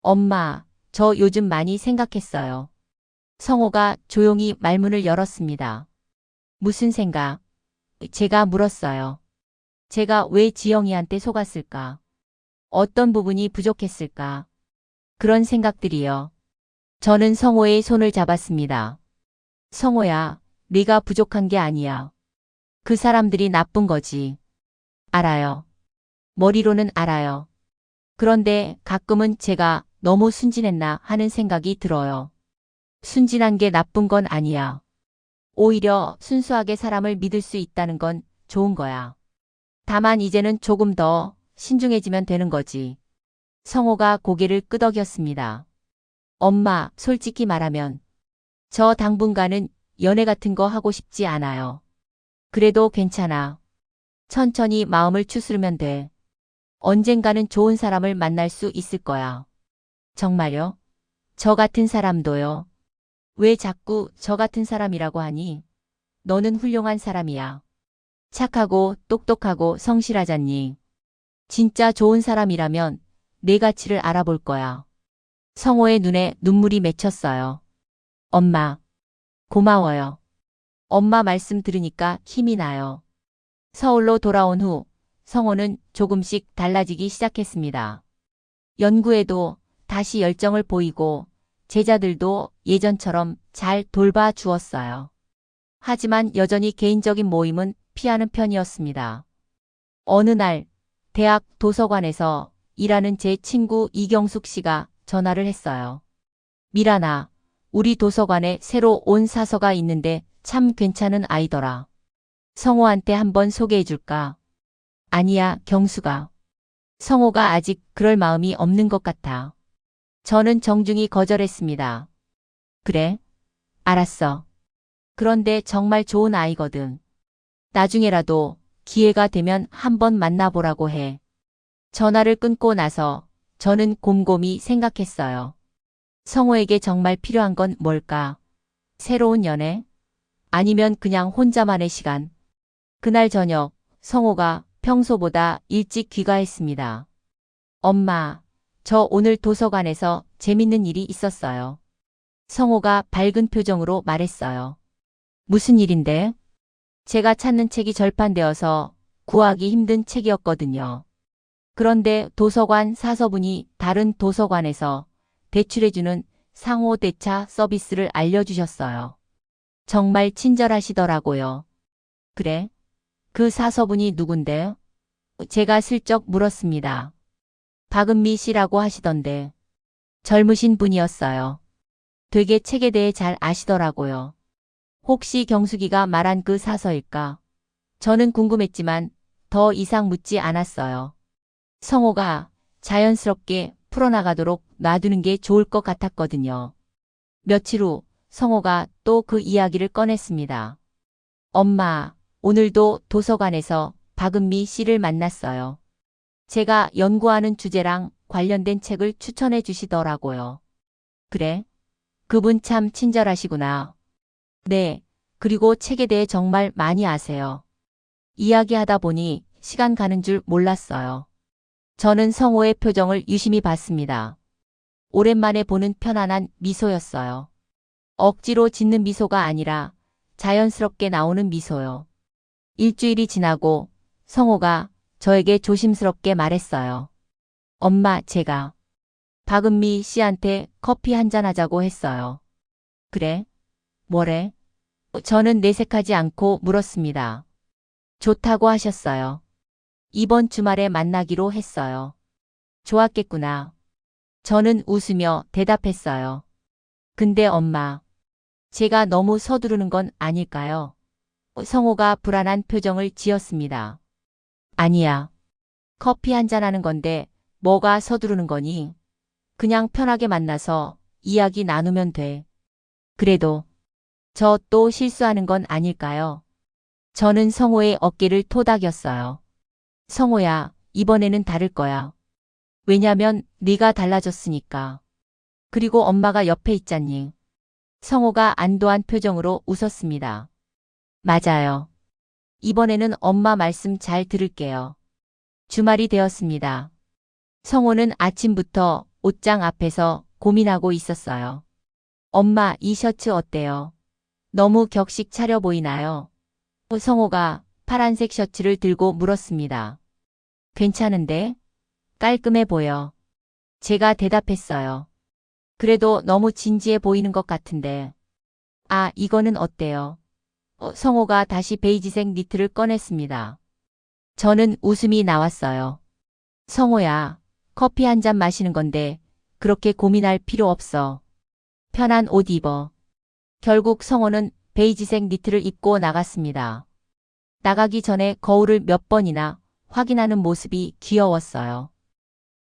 엄마, 저 요즘 많이 생각했어요. 성호가 조용히 말문을 열었습니다. 무슨 생각? 제가 물었어요. 제가 왜 지영이한테 속았을까? 어떤 부분이 부족했을까? 그런 생각들이요. 저는 성호의 손을 잡았습니다. 성호야, 네가 부족한 게 아니야. 그 사람들이 나쁜 거지. 알아요. 머리로는 알아요. 그런데 가끔은 제가 너무 순진했나 하는 생각이 들어요. 순진한 게 나쁜 건 아니야. 오히려 순수하게 사람을 믿을 수 있다는 건 좋은 거야. 다만 이제는 조금 더 신중해지면 되는 거지. 성호가 고개를 끄덕였습니다. 엄마, 솔직히 말하면 저 당분간은 연애 같은 거 하고 싶지 않아요. 그래도 괜찮아. 천천히 마음을 추스르면 돼. 언젠가는 좋은 사람을 만날 수 있을 거야. 정말요? 저 같은 사람도요. 왜 자꾸 저 같은 사람이라고 하니? 너는 훌륭한 사람이야. 착하고 똑똑하고 성실하잖니. 진짜 좋은 사람이라면 내 가치를 알아볼 거야. 성호의 눈에 눈물이 맺혔어요. 엄마, 고마워요. 엄마 말씀 들으니까 힘이 나요. 서울로 돌아온 후 성호는 조금씩 달라지기 시작했습니다. 연구에도 다시 열정을 보이고 제자들도 예전처럼 잘 돌봐 주었어요. 하지만 여전히 개인적인 모임은 피하는 편이었습니다. 어느 날 대학 도서관에서 일하는 제 친구 이경숙 씨가 전화를 했어요. 미란아, 우리 도서관에 새로 온 사서가 있는데 참 괜찮은 아이더라. 성호한테 한번 소개해 줄까? 아니야, 경수가. 성호가 아직 그럴 마음이 없는 것 같아. 저는 정중히 거절했습니다. 그래? 알았어. 그런데 정말 좋은 아이거든. 나중에라도 기회가 되면 한번 만나보라고 해. 전화를 끊고 나서 저는 곰곰이 생각했어요. 성호에게 정말 필요한 건 뭘까? 새로운 연애? 아니면 그냥 혼자만의 시간? 그날 저녁 성호가 평소보다 일찍 귀가했습니다. 엄마, 저 오늘 도서관에서 재밌는 일이 있었어요. 성호가 밝은 표정으로 말했어요. 무슨 일인데? 제가 찾는 책이 절판되어서 구하기 힘든 책이었거든요. 그런데 도서관 사서분이 다른 도서관에서 대출해주는 상호대차 서비스를 알려주셨어요. 정말 친절하시더라고요. 그래? 그 사서분이 누군데? 제가 슬쩍 물었습니다. 박은미 씨라고 하시던데. 젊으신 분이었어요. 되게 책에 대해 잘 아시더라고요. 혹시 경숙이가 말한 그 사서일까? 저는 궁금했지만 더 이상 묻지 않았어요. 성호가 자연스럽게 풀어나가도록 놔두는 게 좋을 것 같았거든요. 며칠 후 성호가 또 그 이야기를 꺼냈습니다. 엄마, 오늘도 도서관에서 박은미 씨를 만났어요. 제가 연구하는 주제랑 관련된 책을 추천해 주시더라고요. 그래? 그분 참 친절하시구나. 네, 그리고 책에 대해 정말 많이 아세요. 이야기하다 보니 시간 가는 줄 몰랐어요. 저는 성호의 표정을 유심히 봤습니다. 오랜만에 보는 편안한 미소였어요. 억지로 짓는 미소가 아니라 자연스럽게 나오는 미소요. 일주일이 지나고 성호가 저에게 조심스럽게 말했어요. 엄마, 제가 박은미 씨한테 커피 한잔 하자고 했어요. 그래? 뭐래? 저는 내색하지 않고 물었습니다. 좋다고 하셨어요. 이번 주말에 만나기로 했어요. 좋았겠구나. 저는 웃으며 대답했어요. 근데 엄마, 제가 너무 서두르는 건 아닐까요? 성호가 불안한 표정을 지었습니다. 아니야. 커피 한잔 하는 건데 뭐가 서두르는 거니? 그냥 편하게 만나서 이야기 나누면 돼. 그래도 저 또 실수하는 건 아닐까요? 저는 성호의 어깨를 토닥였어요. 성호야, 이번에는 다를 거야. 왜냐면 네가 달라졌으니까. 그리고 엄마가 옆에 있잖니. 성호가 안도한 표정으로 웃었습니다. 맞아요. 이번에는 엄마 말씀 잘 들을게요. 주말이 되었습니다. 성호는 아침부터 옷장 앞에서 고민하고 있었어요. 엄마, 이 셔츠 어때요? 너무 격식 차려 보이나요? 성호가 파란색 셔츠를 들고 물었습니다. 괜찮은데? 깔끔해 보여. 제가 대답했어요. 그래도 너무 진지해 보이는 것 같은데. 아, 이거는 어때요? 성호가 다시 베이지색 니트를 꺼냈습니다. 저는 웃음이 나왔어요. 성호야, 커피 한 잔 마시는 건데 그렇게 고민할 필요 없어. 편한 옷 입어. 결국 성호는 베이지색 니트를 입고 나갔습니다. 나가기 전에 거울을 몇 번이나 확인하는 모습이 귀여웠어요.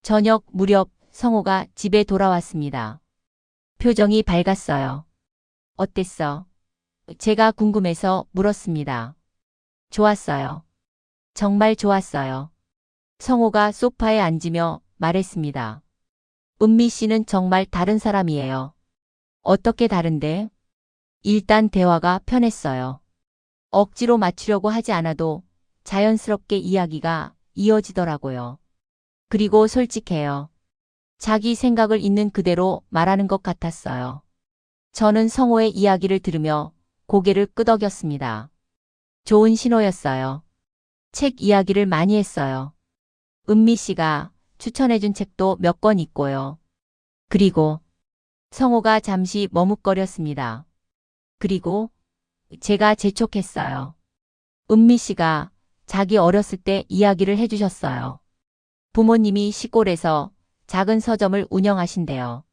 저녁 무렵 성호가 집에 돌아왔습니다. 표정이 밝았어요. 어땠어? 제가 궁금해서 물었습니다. 좋았어요. 정말 좋았어요. 성호가 소파에 앉으며 말했습니다. 은미 씨는 정말 다른 사람이에요. 어떻게 다른데? 일단 대화가 편했어요. 억지로 맞추려고 하지 않아도 자연스럽게 이야기가 이어지더라고요. 그리고 솔직해요. 자기 생각을 있는 그대로 말하는 것 같았어요. 저는 성호의 이야기를 들으며 고개를 끄덕였습니다. 좋은 신호였어요. 책 이야기를 많이 했어요. 은미 씨가 추천해준 책도 몇 권 있고요. 그리고 성호가 잠시 머뭇거렸습니다. 그리고 제가 재촉했어요. 은미 씨가 자기 어렸을 때 이야기를 해주셨어요. 부모님이 시골에서 작은 서점을 운영하신대요.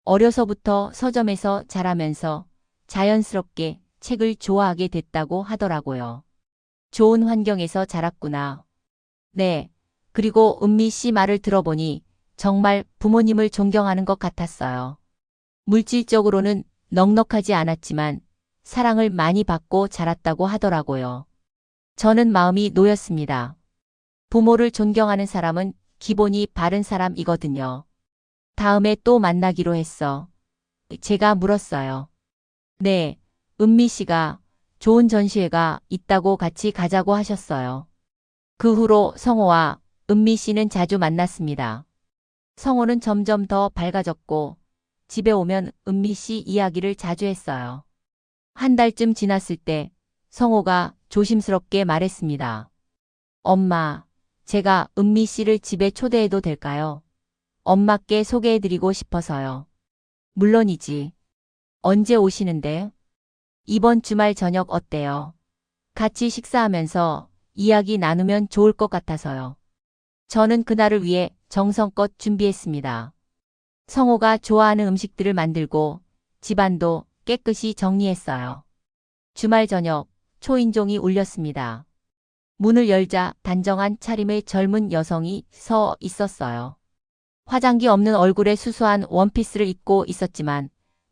어려서부터 서점에서 자라면서 자연스럽게 책을 좋아하게 됐다고 하더라고요. 좋은 환경에서 자랐구나. 네. 그리고 은미 씨 말을 들어보니 정말 부모님을 존경하는 것 같았어요. 물질적으로는 넉넉하지 않았지만 사랑을 많이 받고 자랐다고 하더라고요. 저는 마음이 놓였습니다. 부모를 존경하는 사람은 기본이 바른 사람이거든요. 다음에 또 만나기로 했어. 제가 물었어요. 네, 은미 씨가 좋은 전시회가 있다고 같이 가자고 하셨어요. 그 후로 성호와 은미 씨는 자주 만났습니다. 성호는 점점 더 밝아졌고 집에 오면 은미 씨 이야기를 자주 했어요. 한 달쯤 지났을 때 성호가 조심스럽게 말했습니다. 엄마, 제가 은미 씨를 집에 초대해도 될까요? 엄마께 소개해드리고 싶어서요. 물론이지. 언제 오시는데? 이번 주말 저녁 어때요? 같이 식사하면서 이야기 나누면 좋을 것 같아서요. 저는 그날을 위해 정성껏 준비했습니다. 성호가 좋아하는 음식들을 만들고 집안도 깨끗이 정리했어요. 주말 저녁 초인종이 울렸습니다. 문을 열자 단정한 차림의 젊은 여성이 서 있었어요. 화장기 없는 얼굴에 수수한 원피스를 입고 있었지만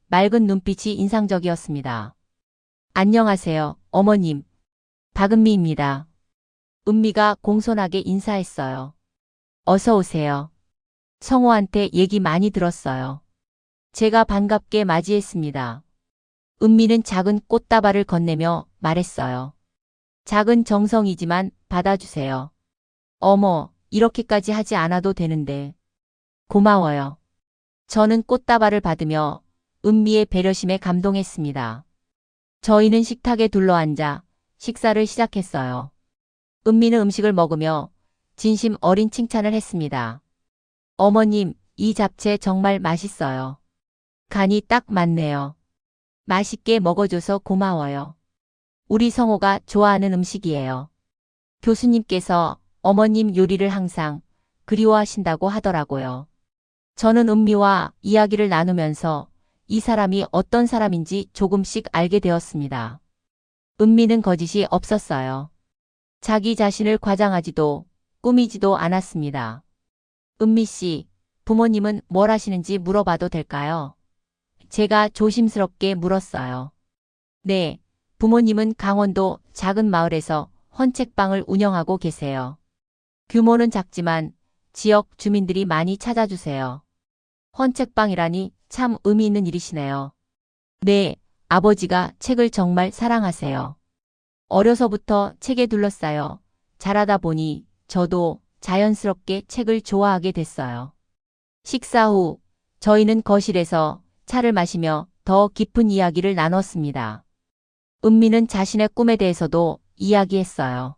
맑은 눈빛이 인상적이었습니다. 안녕하세요, 어머님. 박은미입니다. 은미가 공손하게 인사했어요. 어서 오세요. 성호한테 얘기 많이 들었어요. 제가 반갑게 맞이했습니다. 은미는 작은 꽃다발을 건네며 말했어요. 작은 정성이지만 받아주세요. 어머, 이렇게까지 하지 않아도 되는데. 고마워요. 저는 꽃다발을 받으며 은미의 배려심에 감동했습니다. 저희는 식탁에 둘러앉아 식사를 시작했어요. 은미는 음식을 먹으며 진심 어린 칭찬을 했습니다. 어머님, 이 잡채 정말 맛있어요. 간이 딱 맞네요. 맛있게 먹어줘서 고마워요. 우리 성호가 좋아하는 음식이에요. 교수님께서 어머님 요리를 항상 그리워하신다고 하더라고요. 저는 은미와 이야기를 나누면서 이 사람이 어떤 사람인지 조금씩 알게 되었습니다. 은미는 거짓이 없었어요. 자기 자신을 과장하지도 꾸미지도 않았습니다. 은미 씨, 부모님은 뭘 하시는지 물어봐도 될까요? 제가 조심스럽게 물었어요. 네, 부모님은 강원도 작은 마을에서 헌책방을 운영하고 계세요. 규모는 작지만 지역 주민들이 많이 찾아주세요. 헌책방이라니 참 의미 있는 일이시네요. 네, 아버지가 책을 정말 사랑하세요. 어려서부터 책에 둘러싸여 자라다 보니 저도 자연스럽게 책을 좋아하게 됐어요. 식사 후 저희는 거실에서 차를 마시며 더 깊은 이야기를 나눴습니다. 은미는 자신의 꿈에 대해서도 이야기했어요.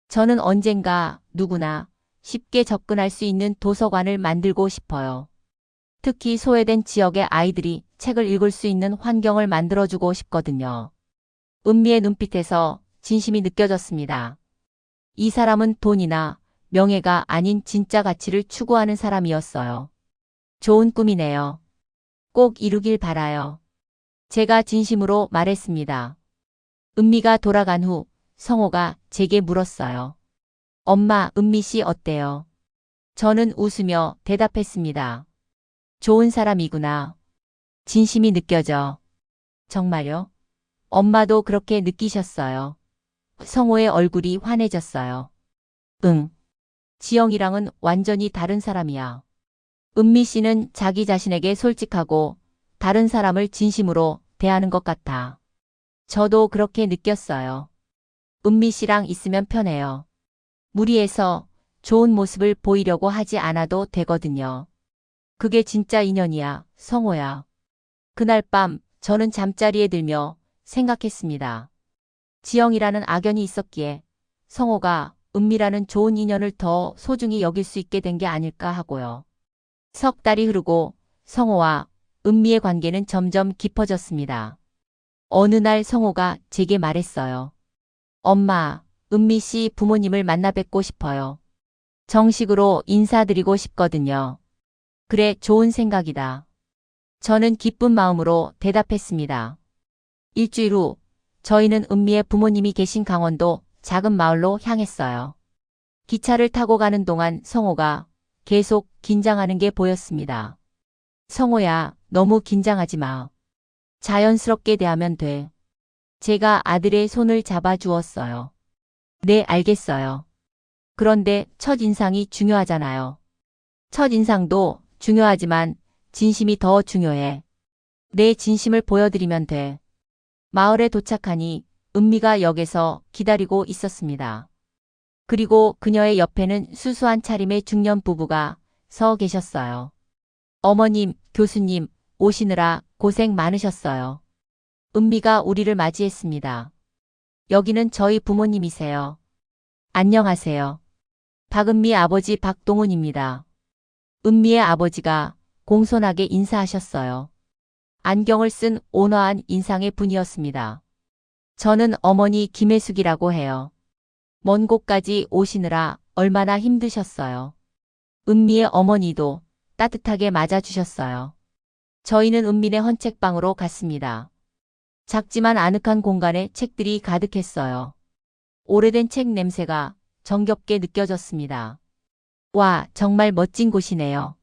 저는 언젠가 누구나 쉽게 접근할 수 있는 도서관을 만들고 싶어요. 특히 소외된 지역의 아이들이 책을 읽을 수 있는 환경을 만들어주고 싶거든요. 은미의 눈빛에서 진심이 느껴졌습니다. 이 사람은 돈이나 명예가 아닌 진짜 가치를 추구하는 사람이었어요. 좋은 꿈이네요. 꼭 이루길 바라요. 제가 진심으로 말했습니다. 은미가 돌아간 후 성호가 제게 물었어요. 엄마, 은미 씨 어때요? 저는 웃으며 대답했습니다. 좋은 사람이구나. 진심이 느껴져. 정말요? 엄마도 그렇게 느끼셨어요. 성호의 얼굴이 환해졌어요. 응. 지영이랑은 완전히 다른 사람이야. 은미 씨는 자기 자신에게 솔직하고 다른 사람을 진심으로 대하는 것 같아. 저도 그렇게 느꼈어요. 은미 씨랑 있으면 편해요. 무리해서 좋은 모습을 보이려고 하지 않아도 되거든요. 그게 진짜 인연이야, 성호야. 그날 밤 저는 잠자리에 들며 생각했습니다. 지영이라는 악연이 있었기에 성호가 은미라는 좋은 인연을 더 소중히 여길 수 있게 된 게 아닐까 하고요. 석 달이 흐르고 성호와 은미의 관계는 점점 깊어졌습니다. 어느 날 성호가 제게 말했어요. 엄마, 은미 씨 부모님을 만나 뵙고 싶어요. 정식으로 인사드리고 싶거든요. 그래, 좋은 생각이다. 저는 기쁜 마음으로 대답했습니다. 일주일 후 저희는 은미의 부모님이 계신 강원도 작은 마을로 향했어요. 기차를 타고 가는 동안 성호가 계속 긴장하는 게 보였습니다. 성호야, 너무 긴장하지 마. 자연스럽게 대하면 돼. 제가 아들의 손을 잡아 주었어요. 네, 알겠어요. 그런데 첫인상이 중요하잖아요. 첫인상도 중요하지만 진심이 더 중요해. 내 진심을 보여드리면 돼. 마을에 도착하니 은미가 역에서 기다리고 있었습니다. 그리고 그녀의 옆에는 수수한 차림의 중년 부부가 서 계셨어요. 어머님, 교수님, 오시느라 고생 많으셨어요. 은미가 우리를 맞이했습니다. 여기는 저희 부모님이세요. 안녕하세요. 박은미 아버지 박동훈입니다. 은미의 아버지가 공손하게 인사하셨어요. 안경을 쓴 온화한 인상의 분이었습니다. 저는 어머니 김혜숙이라고 해요. 먼 곳까지 오시느라 얼마나 힘드셨어요. 은미의 어머니도 따뜻하게 맞아주셨어요. 저희는 은미네 헌책방으로 갔습니다. 작지만 아늑한 공간에 책들이 가득했어요. 오래된 책 냄새가 정겹게 느껴졌습니다. 와, 정말 멋진 곳이네요.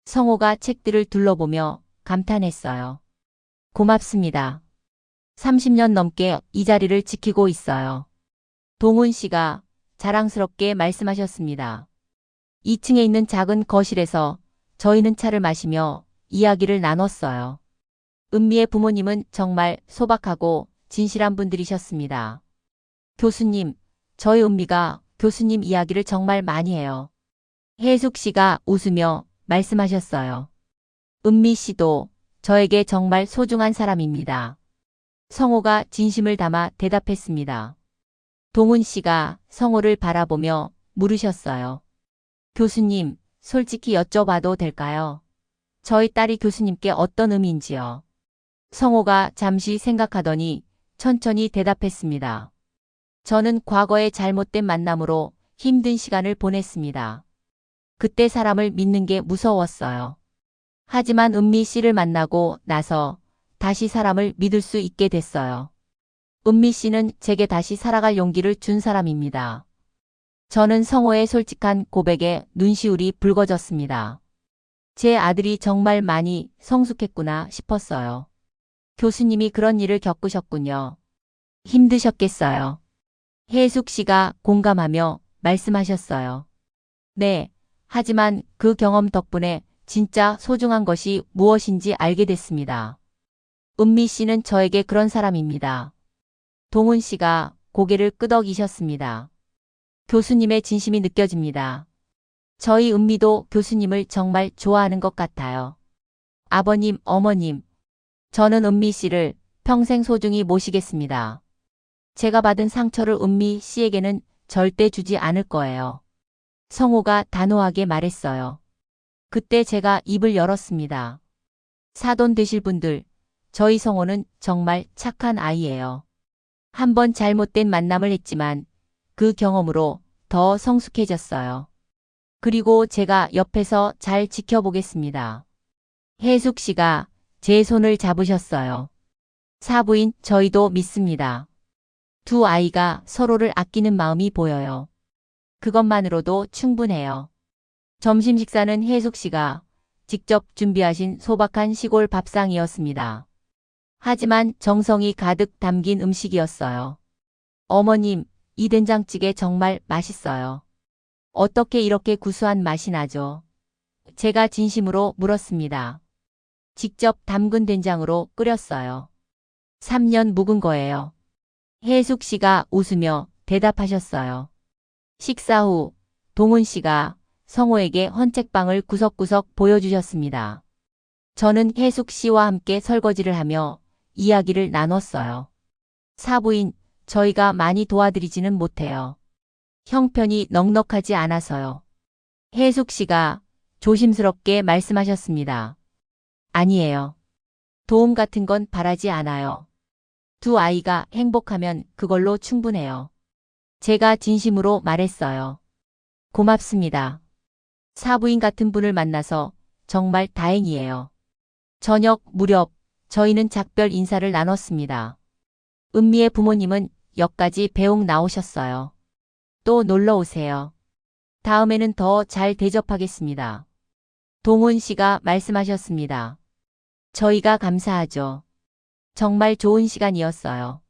성호가 책들을 둘러보며 감탄했어요. 고맙습니다. 30년 넘게 이 자리를 지키고 있어요. 동훈 씨가 자랑스럽게 말씀하셨습니다. 2층에 있는 작은 거실에서 저희는 차를 마시며 이야기를 나눴어요. 은미의 부모님은 정말 소박하고 진실한 분들이셨습니다. 교수님, 저희 은미가 교수님 이야기를 정말 많이 해요. 혜숙 씨가 웃으며 말씀하셨어요. 은미 씨도 저에게 정말 소중한 사람입니다. 성호가 진심을 담아 대답했습니다. 동훈 씨가 성호를 바라보며 물으셨어요. 교수님, 솔직히 여쭤봐도 될까요? 저희 딸이 교수님께 어떤 의미인지요. 성호가 잠시 생각하더니 천천히 대답했습니다. 저는 과거의 잘못된 만남으로 힘든 시간을 보냈습니다. 그때 사람을 믿는 게 무서웠어요. 하지만 은미 씨를 만나고 나서 다시 사람을 믿을 수 있게 됐어요. 은미 씨는 제게 다시 살아갈 용기를 준 사람입니다. 저는 성호의 솔직한 고백에 눈시울이 붉어졌습니다. 제 아들이 정말 많이 성숙했구나 싶었어요. 교수님이 그런 일을 겪으셨군요. 힘드셨겠어요. 혜숙 씨가 공감하며 말씀하셨어요. 네, 하지만 그 경험 덕분에 진짜 소중한 것이 무엇인지 알게 됐습니다. 은미 씨는 저에게 그런 사람입니다. 동훈 씨가 고개를 끄덕이셨습니다. 교수님의 진심이 느껴집니다. 저희 은미도 교수님을 정말 좋아하는 것 같아요. 아버님, 어머님, 저는 은미 씨를 평생 소중히 모시겠습니다. 제가 받은 상처를 은미 씨에게는 절대 주지 않을 거예요. 성호가 단호하게 말했어요. 그때 제가 입을 열었습니다. 사돈 되실 분들, 저희 성호는 정말 착한 아이예요. 한번 잘못된 만남을 했지만 그 경험으로 더 성숙해졌어요. 그리고 제가 옆에서 잘 지켜보겠습니다. 혜숙 씨가 제 손을 잡으셨어요. 사부인 저희도 믿습니다. 두 아이가 서로를 아끼는 마음이 보여요. 그것만으로도 충분해요. 점심 식사는 혜숙 씨가 직접 준비하신 소박한 시골 밥상이었습니다. 하지만 정성이 가득 담긴 음식이었어요. 어머님, 이 된장찌개 정말 맛있어요. 어떻게 이렇게 구수한 맛이 나죠? 제가 진심으로 물었습니다. 직접 담근 된장으로 끓였어요. 3년 묵은 거예요. 혜숙 씨가 웃으며 대답하셨어요. 식사 후 동훈 씨가 성호에게 헌책방을 구석구석 보여주셨습니다. 저는 혜숙 씨와 함께 설거지를 하며 이야기를 나눴어요. 사부인, 저희가 많이 도와드리지는 못해요. 형편이 넉넉하지 않아서요. 혜숙 씨가 조심스럽게 말씀하셨습니다. 아니에요. 도움 같은 건 바라지 않아요. 두 아이가 행복하면 그걸로 충분해요. 제가 진심으로 말했어요. 고맙습니다. 사부인 같은 분을 만나서 정말 다행이에요. 저녁 무렵 저희는 작별 인사를 나눴습니다. 은미의 부모님은 역까지 배웅 나오셨어요. 또 놀러 오세요. 다음에는 더 잘 대접하겠습니다. 동훈 씨가 말씀하셨습니다. 저희가 감사하죠. 정말 좋은 시간이었어요.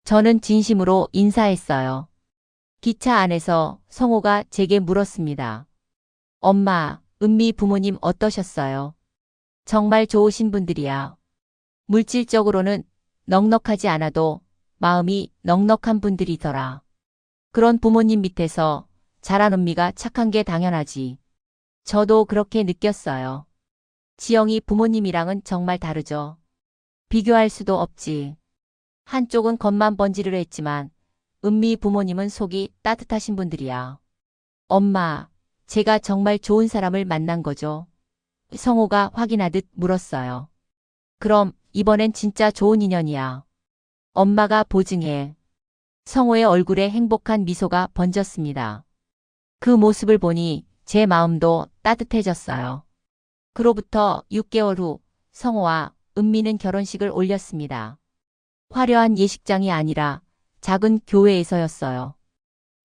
저는 진심으로 인사했어요. 기차 안에서 성호가 제게 물었습니다. 엄마, 은미 부모님 어떠셨어요? 정말 좋으신 분들이야. 물질적으로는 넉넉하지 않아도 마음이 넉넉한 분들이더라. 그런 부모님 밑에서 자란 은미가 착한 게 당연하지. 저도 그렇게 느꼈어요. 지영이 부모님이랑은 정말 다르죠. 비교할 수도 없지. 한쪽은 겉만 번지르르 했지만 은미 부모님은 속이 따뜻하신 분들이야. 엄마, 제가 정말 좋은 사람을 만난 거죠? 성호가 확인하듯 물었어요. 그럼 이번엔 진짜 좋은 인연이야. 엄마가 보증해. 성호의 얼굴에 행복한 미소가 번졌습니다. 그 모습을 보니 제 마음도 따뜻해졌어요. 그로부터 6개월 후 성호와 은미는 결혼식을 올렸습니다. 화려한 예식장이 아니라 작은 교회에서였어요.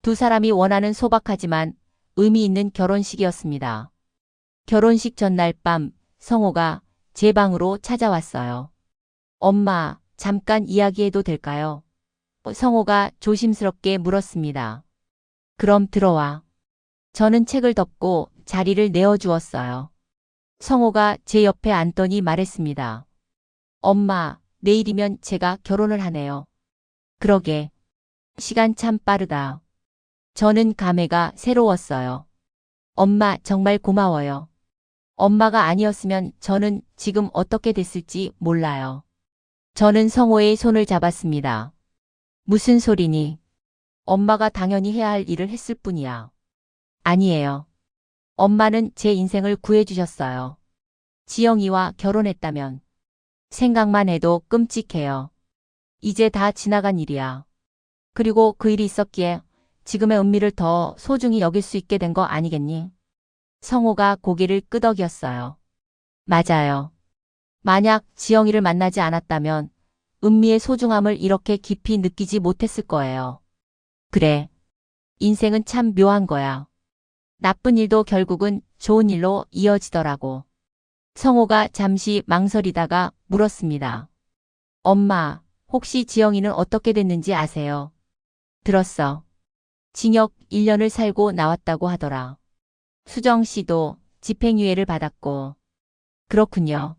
두 사람이 원하는 소박하지만 의미 있는 결혼식이었습니다. 결혼식 전날 밤 성호가 제 방으로 찾아왔어요. 엄마, 잠깐 이야기해도 될까요? 성호가 조심스럽게 물었습니다. 그럼 들어와. 저는 책을 덮고 자리를 내어주었어요. 성호가 제 옆에 앉더니 말했습니다. 엄마, 내일이면 제가 결혼을 하네요. 그러게. 시간 참 빠르다. 저는 감회가 새로웠어요. 엄마 정말 고마워요. 엄마가 아니었으면 저는 지금 어떻게 됐을지 몰라요. 저는 성호의 손을 잡았습니다. 무슨 소리니? 엄마가 당연히 해야 할 일을 했을 뿐이야. 아니에요. 엄마는 제 인생을 구해주셨어요. 지영이와 결혼했다면. 생각만 해도 끔찍해요. 이제 다 지나간 일이야. 그리고 그 일이 있었기에 지금의 은미를 더 소중히 여길 수 있게 된 거 아니겠니? 성호가 고개를 끄덕였어요. 맞아요. 만약 지영이를 만나지 않았다면 은미의 소중함을 이렇게 깊이 느끼지 못했을 거예요. 그래. 인생은 참 묘한 거야. 나쁜 일도 결국은 좋은 일로 이어지더라고. 성호가 잠시 망설이다가 물었습니다. 엄마, 혹시 지영이는 어떻게 됐는지 아세요? 들었어. 징역 1년을 살고 나왔다고 하더라. 수정 씨도 집행유예를 받았고. 그렇군요.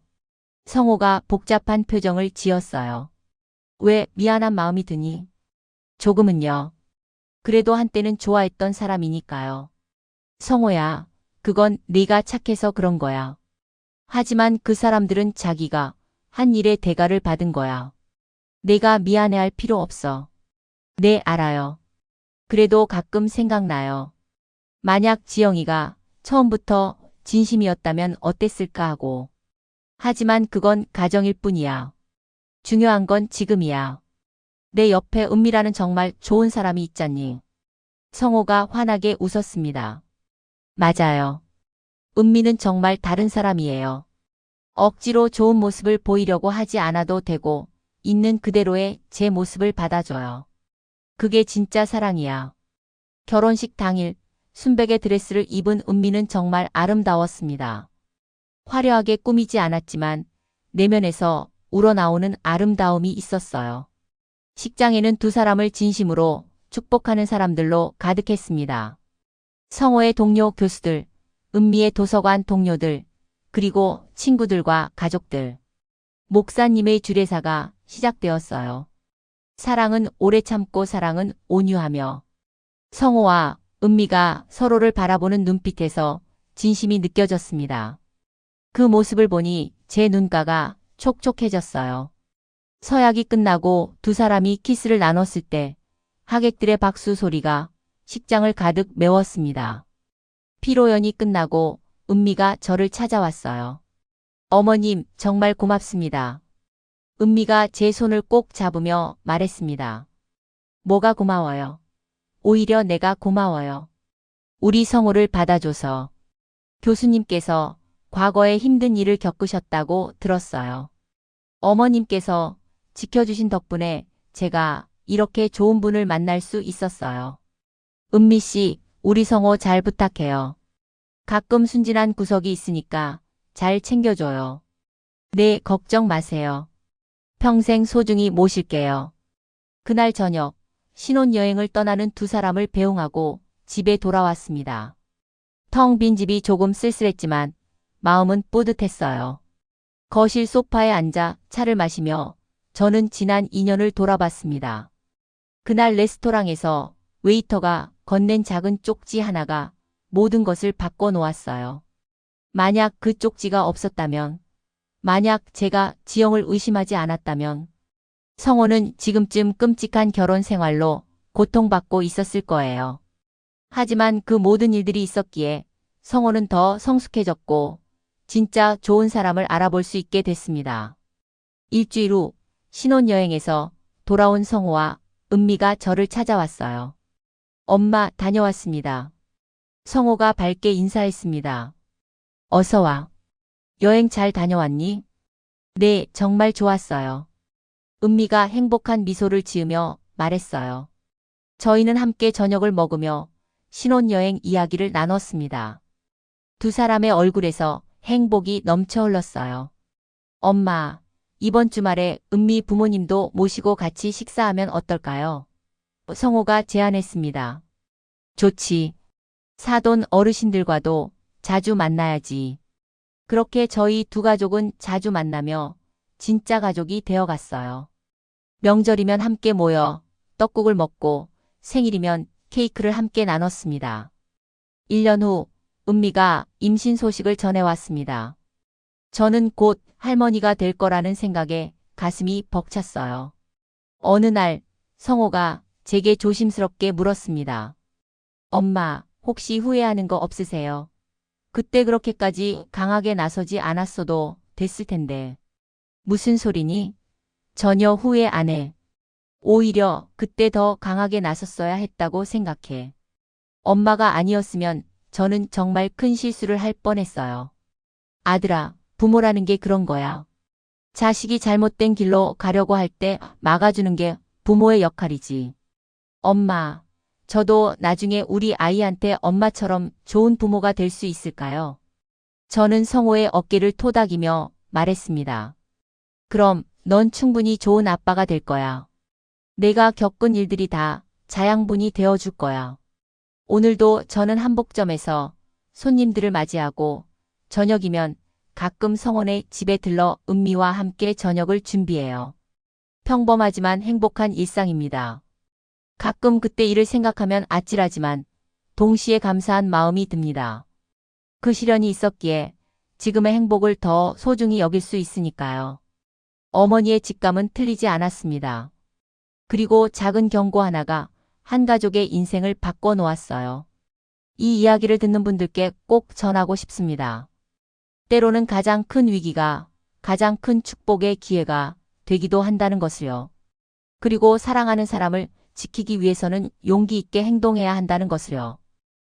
성호가 복잡한 표정을 지었어요. 왜 미안한 마음이 드니? 조금은요. 그래도 한때는 좋아했던 사람이니까요. 성호야, 그건 네가 착해서 그런 거야. 하지만 그 사람들은 자기가 한 일의 대가를 받은 거야. 내가 미안해할 필요 없어. 네, 알아요. 그래도 가끔 생각나요. 만약 지영이가 처음부터 진심이었다면 어땠을까 하고. 하지만 그건 가정일 뿐이야. 중요한 건 지금이야. 내 옆에 은미라는 정말 좋은 사람이 있잖니. 성호가 환하게 웃었습니다. 맞아요. 은미는 정말 다른 사람이에요. 억지로 좋은 모습을 보이려고 하지 않아도 되고 있는 그대로의 제 모습을 받아줘요. 그게 진짜 사랑이야. 결혼식 당일 순백의 드레스를 입은 은미는 정말 아름다웠습니다. 화려하게 꾸미지 않았지만 내면에서 우러나오는 아름다움이 있었어요. 식장에는 두 사람을 진심으로 축복하는 사람들로 가득했습니다. 성호의 동료 교수들, 은미의 도서관 동료들, 그리고 친구들과 가족들. 목사님의 주례사가 시작되었어요. 사랑은 오래 참고 사랑은 온유하며. 성호와 은미가 서로를 바라보는 눈빛에서 진심이 느껴졌습니다. 그 모습을 보니 제 눈가가 촉촉해졌어요. 서약이 끝나고 두 사람이 키스를 나눴을 때 하객들의 박수 소리가 식장을 가득 메웠습니다. 피로연이 끝나고 은미가 저를 찾아왔어요. 어머님, 정말 고맙습니다. 은미가 제 손을 꼭 잡으며 말했습니다. 뭐가 고마워요? 오히려 내가 고마워요. 우리 성호를 받아줘서. 교수님께서 과거에 힘든 일을 겪으셨다고 들었어요. 어머님께서 지켜주신 덕분에 제가 이렇게 좋은 분을 만날 수 있었어요. 은미 씨, 우리 성호 잘 부탁해요. 가끔 순진한 구석이 있으니까 잘 챙겨줘요. 네, 걱정 마세요. 평생 소중히 모실게요. 그날 저녁, 신혼여행을 떠나는 두 사람을 배웅하고 집에 돌아왔습니다. 텅 빈 집이 조금 쓸쓸했지만 마음은 뿌듯했어요. 거실 소파에 앉아 차를 마시며 저는 지난 인연을 돌아봤습니다. 그날 레스토랑에서 웨이터가 건넨 작은 쪽지 하나가 모든 것을 바꿔놓았어요. 만약 그 쪽지가 없었다면, 만약 제가 지영을 의심하지 않았다면, 성호는 지금쯤 끔찍한 결혼 생활로 고통받고 있었을 거예요. 하지만 그 모든 일들이 있었기에 성호는 더 성숙해졌고 진짜 좋은 사람을 알아볼 수 있게 됐습니다. 일주일 후 신혼여행에서 돌아온 성호와 은미가 저를 찾아왔어요. 엄마, 다녀왔습니다. 성호가 밝게 인사했습니다. 어서 와. 여행 잘 다녀왔니? 네, 정말 좋았어요. 은미가 행복한 미소를 지으며 말했어요. 저희는 함께 저녁을 먹으며 신혼여행 이야기를 나눴습니다. 두 사람의 얼굴에서 행복이 넘쳐 흘렀어요. 엄마, 이번 주말에 은미 부모님도 모시고 같이 식사하면 어떨까요? 성호가 제안했습니다. 좋지. 사돈 어르신들과도 자주 만나야지. 그렇게 저희 두 가족은 자주 만나며 진짜 가족이 되어갔어요. 명절이면 함께 모여 떡국을 먹고 생일이면 케이크를 함께 나눴습니다. 1년 후 은미가 임신 소식을 전해왔습니다. 저는 곧 할머니가 될 거라는 생각에 가슴이 벅찼어요. 어느 날 성호가 제게 조심스럽게 물었습니다. 엄마, 혹시 후회하는 거 없으세요? 그때 그렇게까지 강하게 나서지 않았어도 됐을 텐데. 무슨 소리니? 전혀 후회 안 해. 오히려 그때 더 강하게 나섰어야 했다고 생각해. 엄마가 아니었으면 저는 정말 큰 실수를 할 뻔했어요. 아들아, 부모라는 게 그런 거야. 자식이 잘못된 길로 가려고 할 때 막아주는 게 부모의 역할이지. 엄마, 저도 나중에 우리 아이한테 엄마처럼 좋은 부모가 될 수 있을까요? 저는 성호의 어깨를 토닥이며 말했습니다. 그럼 넌 충분히 좋은 아빠가 될 거야. 내가 겪은 일들이 다 자양분이 되어줄 거야. 오늘도 저는 한복점에서 손님들을 맞이하고 저녁이면 가끔 성원의 집에 들러 은미와 함께 저녁을 준비해요. 평범하지만 행복한 일상입니다. 가끔 그때 일을 생각하면 아찔하지만 동시에 감사한 마음이 듭니다. 그 시련이 있었기에 지금의 행복을 더 소중히 여길 수 있으니까요. 어머니의 직감은 틀리지 않았습니다. 그리고 작은 경고 하나가 한 가족의 인생을 바꿔놓았어요. 이 이야기를 듣는 분들께 꼭 전하고 싶습니다. 때로는 가장 큰 위기가 가장 큰 축복의 기회가 되기도 한다는 것을요. 그리고 사랑하는 사람을 지키기 위해서는 용기 있게 행동해야 한다는 것을요.